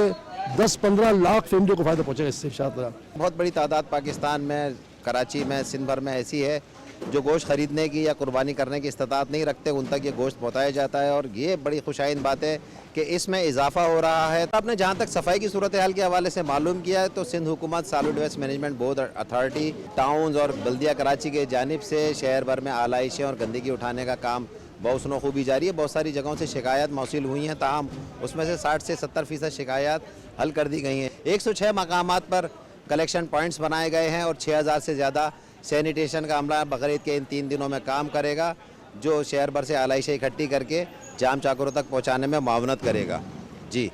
Speaker 17: 10-15 लाख फैमिली को फ़ायदा पहुँचेगा इससे इंशाअल्लाह।
Speaker 16: बहुत बड़ी तादाद पाकिस्तान में, कराची में, सिंध भर में ऐसी है जो गोश्त ख़रीदने की या कुर्बानी करने की इस्तात नहीं रखते, उन तक ये गोश्त पहुँचाया जाता है। और ये बड़ी खुशाइन बात है कि इसमें इजाफा हो रहा है। आपने जहाँ तक सफाई की सूरत हाल के हवाले से मालूम किया है तो सिंध हुकूमत, solid waste management board authority, towns और बल्दिया कराची के जानिब से शहर भर में आलाइशें और गंदगी उठाने का काम बहुत खूबी जारी है। बहुत सारी जगहों से शिकायत मौसूल हुई हैं, ताहम उसमें से 60 से 70% शिकायत हल कर दी गई हैं। 106 मकामात पर कलेक्शन पॉइंट्स बनाए गए हैं और 6,000 से ज़्यादा सैनिटेशन का अमला बकरीद के इन 3 दिनों में काम करेगा, जो शहर भर से आलाइशें इकट्ठी करके जाम चाकरों तक पहुंचाने में मावनत करेगा। जी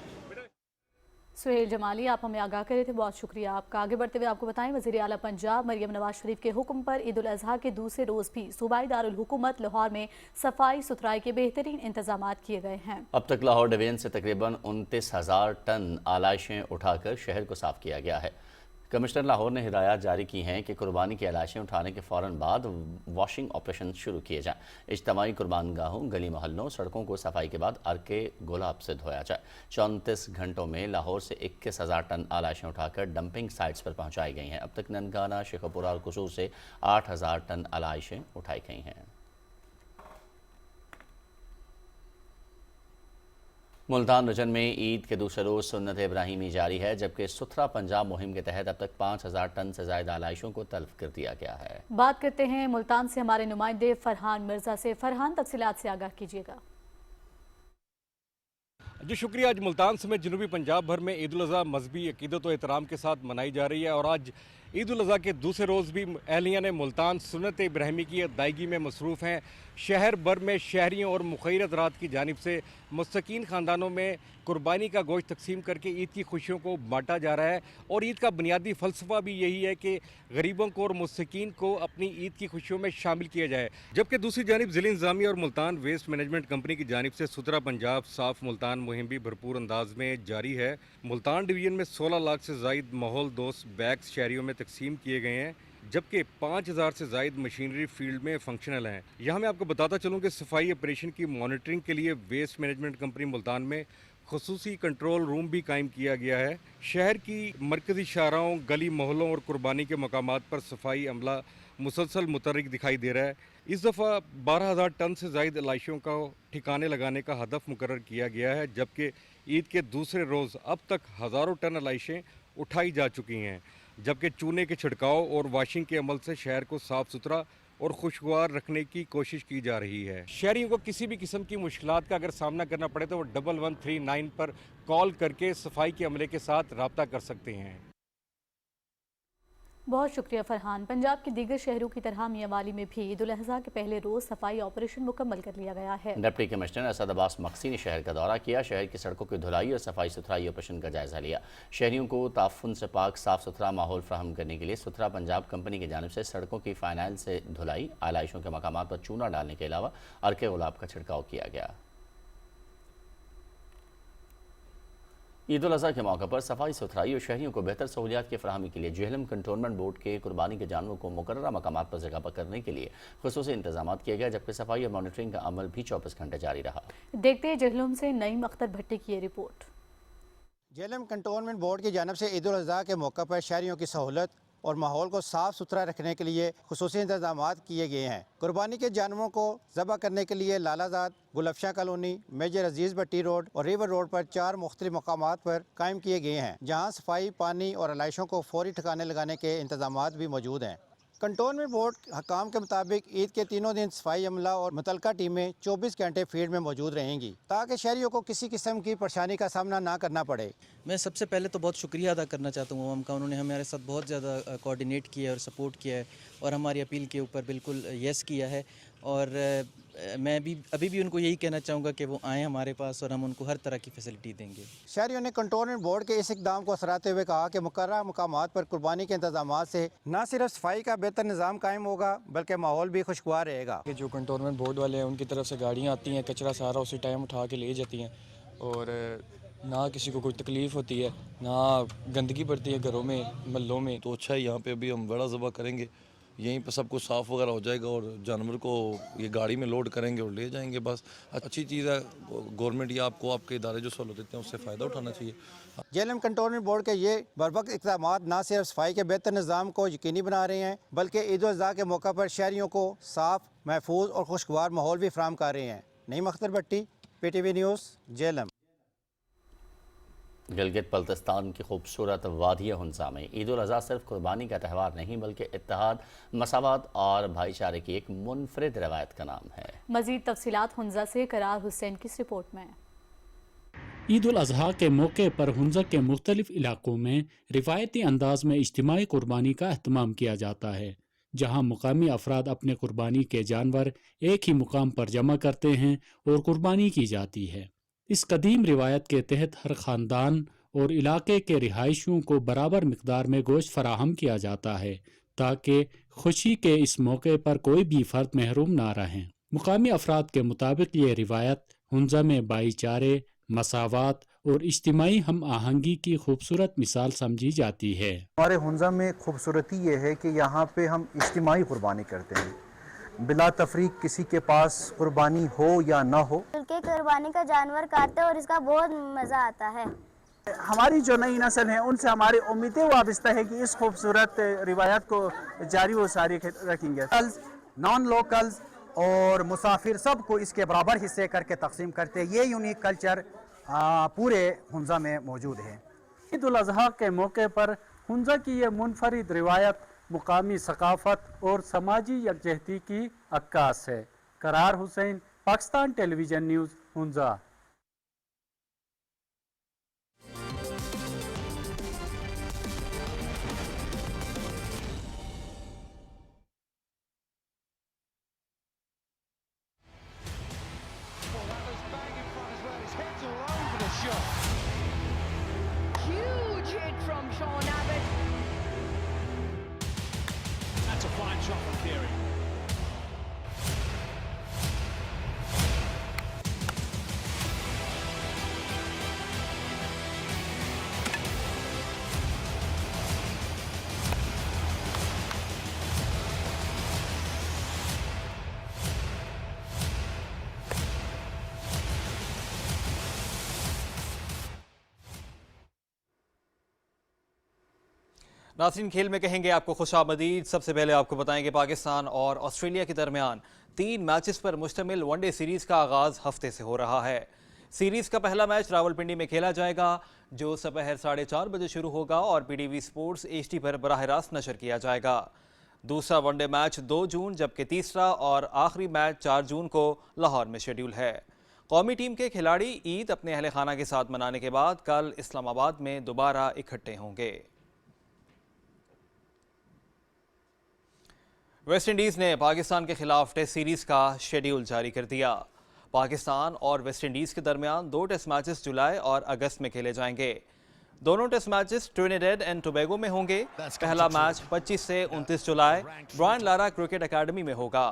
Speaker 4: सुहेल जमाली, आप हमें आगाह करे थे, बहुत शुक्रिया आपका। आगे बढ़ते हुए आपको बताएं, वज़ीर आला पंजाब मरियम नवाज शरीफ के हुक्म पर ईद उल अज़हा के दूसरे रोज़ भी सूबाई दारुल हुकूमत लाहौर में सफाई सुथराई के बेहतरीन इंतजाम किए गए हैं।
Speaker 3: अब तक लाहौर डिवीजन से तकरीबन 29,000 टन आलाइशें उठाकर शहर को साफ किया गया है। कमिश्नर लाहौर ने हिदायत जारी की हैं कि कुर्बानी की आलाइशें उठाने के फ़ौरन बाद वॉशिंग ऑपरेशन शुरू किए जाएँ। इज्तमाई कुर्बानगाहों, गली मोहल्लों, सड़कों को सफाई के बाद अर्के गुलाब से धोया जाए। 34 घंटों में लाहौर से 21,000 टन आलाइशें उठाकर डंपिंग साइट्स पर पहुँचाई गई हैं। अब तक ननकाना, शेखपुरा और कुसूर से 8,000 टन आलाइशें उठाई गई हैं। मुल्तान रजन में ईद के दूसरे रोज़ सुन्नत इब्राहिमी जारी है, जबकि सुथरा पंजाब मुहिम के तहत अब तक 5,000 टन से ज़्यादा आलाइशों को तल्फ कर दिया गया है।
Speaker 4: बात करते हैं मुल्तान से हमारे नुमाइंदे फरहान मिर्ज़ा से। फरहान, तफसीलात से आगाह कीजिएगा।
Speaker 18: जी शुक्रिया। आज मुल्तान समेत जनूबी पंजाब भर में ईद उल अज़हा मजहबी अकीदत और एहतराम के साथ मनाई जा रही है और आज ईद उल अज़हा के दूसरे रोज़ भी अहलिया ने मुल्तान सुन्नत इब्राहिमी की अदायगी में मसरूफ़ हैं। शहर भर में शहरियों और मुखैर हज़रात की जानिब से मुस्तकीन ख़ानदानों में कुर्बानी का गोश्त तकसीम करके ईद की खुशियों को बांटा जा रहा है। और ईद का बुनियादी फ़लसफ़ा भी यही है कि गरीबों को और मुस्तकीन को अपनी ईद की खुशियों में शामिल किया जाए। जबकि दूसरी जानिब ज़िला इंतज़ामिया और मुल्तान वेस्ट मैनेजमेंट कंपनी की जानिब से सुथरा पंजाब साफ़ मुल्तान मुहिम भी भरपूर अंदाज में जारी है। मुल्तान डिवीज़न में 16 लाख से ज़ायद माहौल दोस्त बैग्स शहरियों में तकसीम किए गए हैं, जबकि 5,000 से ज़ायद मशीनरी फील्ड में फंक्शनल हैं। यहाँ मैं आपको बताता चलूँ कि सफाई ऑपरेशन की मॉनिटरिंग के लिए वेस्ट मैनेजमेंट कंपनी मुल्तान में खुसूसी कंट्रोल रूम भी कायम किया गया है। शहर की मरकज़ी शाहराहों, गली मोहल्लों और कुर्बानी के मकामात पर सफाई अमला मुसलसल मुतहर्रिक दिखाई दे रहा है। इस दफ़ा 12,000 टन से ज़ायद आलाइशों का ठिकाने लगाने का हदफ मुकर्रर किया गया है, जबकि ईद के दूसरे रोज़ अब तक हज़ारों टन आलाइशें उठाई जा चुकी हैं। जबकि चूने के छिड़काव और वाशिंग के अमल से शहर को साफ़ सुथरा और खुशगवार रखने की कोशिश की जा रही है। शहरियों को किसी भी किस्म की मुश्किलात का अगर सामना करना पड़े तो वो 1139 पर कॉल करके सफाई के अमले के साथ रब्ता कर सकते हैं।
Speaker 4: बहुत शुक्रिया फरहान। पंजाब के दीगर शहरों की तरह मियांवाली में भी ईद उल अज़हा के पहले रोज़ सफाई ऑपरेशन मुकम्मल कर लिया गया है।
Speaker 3: डिप्टी कमिश्नर असद अब्बास मक्सी ने शहर का दौरा किया, शहर की सड़कों की धुलाई और सफाई सुथराई ऑपरेशन का जायजा लिया। शहरियों को ताफुन से पाक साफ सुथरा माहौल फराहम करने के लिए सुथरा पंजाब कंपनी की जानिब से सड़कों की फाइनाइल से धुलाई, आलाइशों के मकामात पर चूना डालने के अलावा अर्के गुलाब का छिड़काव किया गया। عید الاضحیٰ کے موقع پر صفائی ستھرائی اور شہریوں کو بہتر سہولیات کی فراہمی کے لیے جہلم کنٹونمنٹ بورڈ کے قربانی کے جانوروں کو مقررہ مقامات پر جگہ کرنے کے لیے خصوصی انتظامات کیے گئے، جبکہ صفائی اور مانیٹرنگ کا عمل بھی 24 گھنٹے جاری رہا۔
Speaker 4: دیکھتے ہیں جہلم سے نعیم اختر بھٹی کی یہ رپورٹ۔
Speaker 14: جہلم کنٹونمنٹ بورڈ کی جانب سے عید الاضحیٰ کے موقع پر شہریوں کی سہولت اور ماحول کو صاف ستھرا رکھنے کے لیے خصوصی انتظامات کیے گئے ہیں۔ قربانی کے جانوروں کو ذبح کرنے کے لیے لالہ زاد، گلفشاں کالونی، میجر عزیز بٹی روڈ اور ریور روڈ پر 4 مختلف مقامات پر قائم کیے گئے ہیں، جہاں صفائی، پانی اور علائشوں کو فوری ٹھکانے لگانے کے انتظامات بھی موجود ہیں۔ کنٹونمنٹ بورڈ حکام کے مطابق عید کے تینوں دن صفائی عملہ اور متعلقہ ٹیمیں 24 گھنٹے فیلڈ میں موجود رہیں گی تاکہ شہریوں کو کسی قسم کی پریشانی کا سامنا نہ کرنا پڑے۔
Speaker 19: میں سب سے پہلے تو بہت شکریہ ادا کرنا چاہتا ہوں عوام کا، انہوں نے ہمارے ساتھ بہت زیادہ کوآرڈینیٹ کیا ہے اور سپورٹ کیا ہے اور ہماری اپیل کے اوپر بالکل یس کیا ہے، اور میں بھی ابھی بھی ان کو یہی کہنا چاہوں گا کہ وہ آئیں ہمارے پاس اور ہم ان کو ہر طرح کی فیسلٹی دیں گے۔
Speaker 14: شہریوں نے کنٹونمنٹ بورڈ کے اس اقدام کو سراہتے ہوئے کہا کہ مقررہ مقامات پر قربانی کے انتظامات سے نہ صرف صفائی کا بہتر نظام قائم ہوگا بلکہ ماحول بھی خوشگوار رہے گا۔
Speaker 20: جو کنٹونمنٹ بورڈ والے ہیں ان کی طرف سے گاڑیاں آتی ہیں، کچرا سارا اسی ٹائم اٹھا کے لے جاتی ہیں اور نہ کسی کو کوئی تکلیف ہوتی ہے، نہ گندگی پڑتی ہے گھروں میں، محلوں میں۔
Speaker 21: تو اچھا ہے، یہاں پہ ابھی ہم بڑا ذبح کریں گے، یہیں پہ سب کچھ صاف وغیرہ ہو جائے گا اور جانور کو یہ گاڑی میں لوڈ کریں گے اور لے جائیں گے۔ بس اچھی چیز ہے، گورنمنٹ یا آپ کو آپ کے ادارے جو سہولت دیتے ہیں اس سے فائدہ اٹھانا چاہیے۔
Speaker 14: جہلم کنٹونمنٹ بورڈ کے یہ بروقت اقدامات نہ صرف صفائی کے بہتر نظام کو یقینی بنا رہے ہیں بلکہ عید الاضحیٰ کے موقع پر شہریوں کو صاف، محفوظ اور خوشگوار ماحول بھی فراہم کر رہے ہیں۔ Naeem Akhtar Batti, P T V news, Jhelum.
Speaker 3: Gilgit Baltistan کی خوبصورت وادی ہنزا میں عید الاضحیٰ صرف قربانی کا تہوار نہیں بلکہ اتحاد، مساوات اور بھائی چارے کی ایک منفرد روایت کا نام ہے۔
Speaker 4: مزید تفصیلات ہنزا سے قرار حسین کی اس رپورٹ میں۔
Speaker 22: عید الاضحیٰ کے موقع پر ہنزا کے مختلف علاقوں میں روایتی انداز میں اجتماعی قربانی کا اہتمام کیا جاتا ہے، جہاں مقامی افراد اپنے قربانی کے جانور ایک ہی مقام پر جمع کرتے ہیں اور قربانی کی جاتی ہے۔ اس قدیم روایت کے تحت ہر خاندان اور علاقے کے رہائشیوں کو برابر مقدار میں گوشت فراہم کیا جاتا ہے تاکہ خوشی کے اس موقع پر کوئی بھی فرد محروم نہ رہیں۔ مقامی افراد کے مطابق یہ روایت ہنزا میں بھائی چارے، مساوات اور اجتماعی ہم آہنگی کی خوبصورت مثال سمجھی جاتی ہے۔
Speaker 23: ہمارے ہنزا میں خوبصورتی یہ ہے کہ یہاں پہ ہم اجتماعی قربانی کرتے ہیں، بلا تفریق کسی کے پاس قربانی ہو یا نہ ہو،
Speaker 24: کے قربانی کا جانور کاٹتے اور اس کا بہت مزہ آتا ہے۔
Speaker 25: ہماری جو نئی نسل ہے ان سے ہماری امیدیں وابستہ ہے کہ اس خوبصورت روایت کو جاری و ساری رکھیں گے۔
Speaker 26: نان لوکلز اور مسافر سب کو اس کے برابر حصے کر کے تقسیم کرتے، یہ یونیک کلچر پورے ہنزا میں موجود ہے۔
Speaker 25: عید الاضحیٰ کے موقع پر ہنزا کی یہ منفرد روایت مقامی ثقافت اور سماجی یکجہتی کی عکاس ہے۔ Qarar Hussain, Pakistan television news, Hunza.
Speaker 27: Huge hit from Sean Abbott. That's a fine shot from Theory.
Speaker 5: ناظرین، کھیل میں کہیں گے آپ کو خوش آمدید۔ سب سے پہلے آپ کو بتائیں کہ پاکستان اور آسٹریلیا کے درمیان 3 میچز پر مشتمل ون ڈے سیریز کا آغاز ہفتے سے ہو رہا ہے۔ سیریز کا پہلا میچ راولپنڈی میں کھیلا جائے گا جو دوپہر 4:30 بجے شروع ہوگا اور پی ٹی وی سپورٹس HD پر براہ راست نشر کیا جائے گا۔ دوسرا ون ڈے میچ 2 جون جبکہ تیسرا اور آخری میچ 4 جون کو لاہور میں شیڈول ہے۔ قومی ٹیم کے کھلاڑی عید اپنے اہل خانہ کے ساتھ منانے کے بعد کل اسلام آباد میں دوبارہ اکٹھے ہوں گے۔ ویسٹ انڈیز نے پاکستان کے خلاف ٹیسٹ سیریز کا شیڈیول جاری کر دیا۔ پاکستان اور ویسٹ انڈیز کے درمیان 2 ٹیسٹ میچز جولائی اور اگست میں کھیلے جائیں گے۔ دونوں ٹیسٹ میچز ٹرینیڈیڈ اینڈ ٹوبیگو میں ہوں گے۔ پہلا میچ 25 سے 29 جولائی برائن لارا کرکٹ اکیڈمی میں ہوگا۔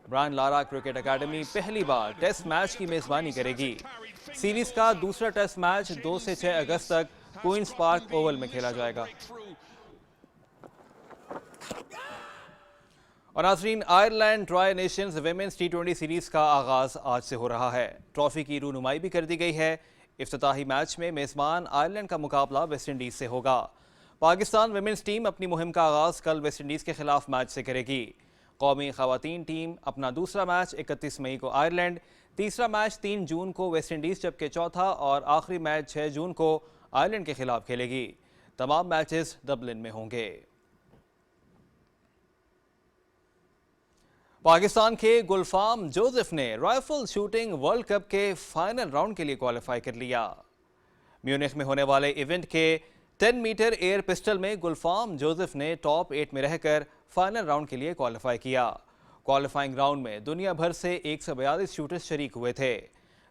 Speaker 5: برائن لارا کرکٹ اکیڈمی پہلی بار ٹیسٹ میچ کی میزبانی کرے گی۔ سیریز کا دوسرا ٹیسٹ میچ 2 سے 6 اگست تک کوئنز پارک اوول میں کھیلا جائے گا۔ اور ناظرین، Ireland try nations women's T20 series کا آغاز آج سے ہو رہا ہے۔ ٹرافی کی رونمائی بھی کر دی گئی ہے۔ افتتاحی میچ میں میزبان آئرلینڈ کا مقابلہ ویسٹ انڈیز سے ہوگا۔ پاکستان ویمنز ٹیم اپنی مہم کا آغاز کل ویسٹ انڈیز کے خلاف میچ سے کرے گی۔ قومی خواتین ٹیم اپنا دوسرا میچ 31 مئی کو آئرلینڈ، تیسرا میچ 3 جون کو ویسٹ انڈیز، جبکہ چوتھا اور آخری میچ 6 جون کو آئرلینڈ کے خلاف کھیلے گی۔ تمام میچز ڈبلن میں ہوں گے۔ پاکستان کے گلفام جوزف نے رائفل شوٹنگ ورلڈ کپ کے فائنل راؤنڈ کے لیے کوالیفائی کر لیا۔ میونخ میں ہونے والے ایونٹ کے 10 میٹر ایئر پسٹل میں گلفام جوزف نے ٹاپ 8 میں رہ کر فائنل راؤنڈ کے لیے کوالیفائی کیا۔ کوالیفائنگ راؤنڈ میں دنیا بھر سے 142 شوٹرز شریک ہوئے تھے۔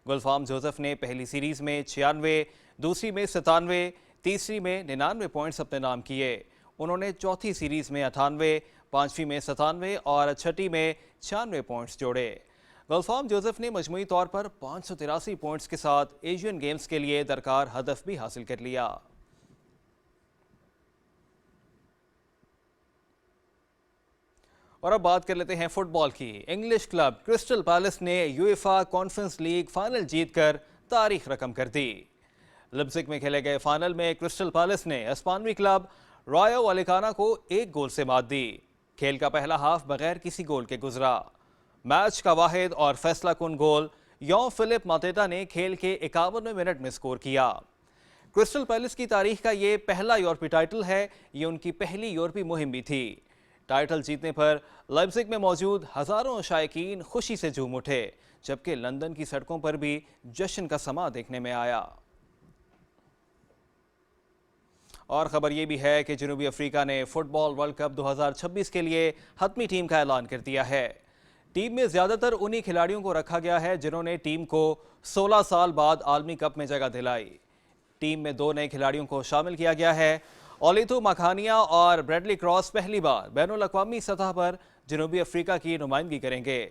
Speaker 5: گلفام جوزف نے پہلی سیریز میں 96، دوسری میں 97، تیسری میں 99 پوائنٹس اپنے نام کیے۔ انہوں نے چوتھی سیریز میں 98، پانچویں میں 97 اور چھٹی میں 96 پوائنٹس جوڑے۔ گلفام جوزف نے مجموعی طور پر 583 پوائنٹس کے ساتھ ایشین گیمز کے لیے درکار ہدف بھی حاصل کر لیا۔ اور اب بات کر لیتے ہیں فٹ بال کی۔ انگلش کلب کرسٹل پیلس نے یویفا کانفرنس لیگ فائنل جیت کر تاریخ رقم کر دی۔ لپزگ میں کھیلے گئے فائنل میں کرسٹل پیلس نے اسپانوی کلب رایو والیکانا کو 1 گول سے مات دی۔ کھیل کا پہلا ہاف بغیر کسی گول کے گزرا۔ میچ کا واحد اور فیصلہ کن گول یون فلپ ماتیٹا نے کھیل کے 51ویں منٹ میں سکور کیا۔ کرسٹل پیلس کی تاریخ کا یہ پہلا یورپی ٹائٹل ہے۔ یہ ان کی پہلی یورپی مہم بھی تھی۔ ٹائٹل جیتنے پر لائپزگ میں موجود ہزاروں شائقین خوشی سے جھوم اٹھے، جبکہ لندن کی سڑکوں پر بھی جشن کا سما دیکھنے میں آیا۔ اور خبر یہ بھی ہے کہ جنوبی افریقہ نے فٹ بال ورلڈ کپ 2026 کے لیے حتمی ٹیم کا اعلان کر دیا ہے۔ ٹیم میں زیادہ تر انہی کھلاڑیوں کو رکھا گیا ہے جنہوں نے ٹیم کو 16 سال بعد عالمی کپ میں جگہ دلائی۔ ٹیم میں 2 نئے کھلاڑیوں کو شامل کیا گیا ہے۔ اولیتو مکھانیا اور بریڈلی کراس پہلی بار بین الاقوامی سطح پر جنوبی افریقہ کی نمائندگی کریں گے۔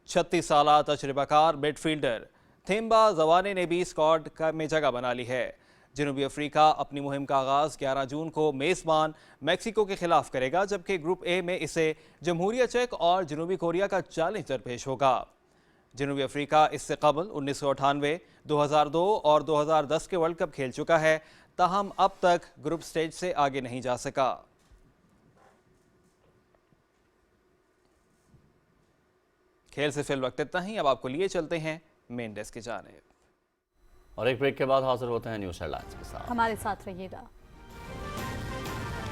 Speaker 5: 36 سالہ تجربہ کار مڈ فیلڈر تھیمبا زوانے نے بھی اسکواڈ میں جگہ بنا لی ہے۔ جنوبی افریقہ اپنی مہم کا آغاز 11 جون کو میزبان میکسیکو کے خلاف کرے گا، جبکہ گروپ اے میں اسے جمہوریہ چیک اور جنوبی کوریا کا چیلنج درپیش ہوگا۔ جنوبی افریقہ اس سے قبل 1998، 2002 اور 2010 کے ورلڈ کپ کھیل چکا ہے، تاہم اب تک گروپ سٹیج سے آگے نہیں جا سکا۔ کھیل سے فی الوقت اتنا ہی، اب آپ کو لیے چلتے ہیں مین ڈیسک کی جانب۔
Speaker 3: اور ایک بریک کے بعد حاضر ہوتے ہیں نیوز ہیڈ لائنز کے ساتھ۔
Speaker 4: ہمارے ساتھ رہیے گا۔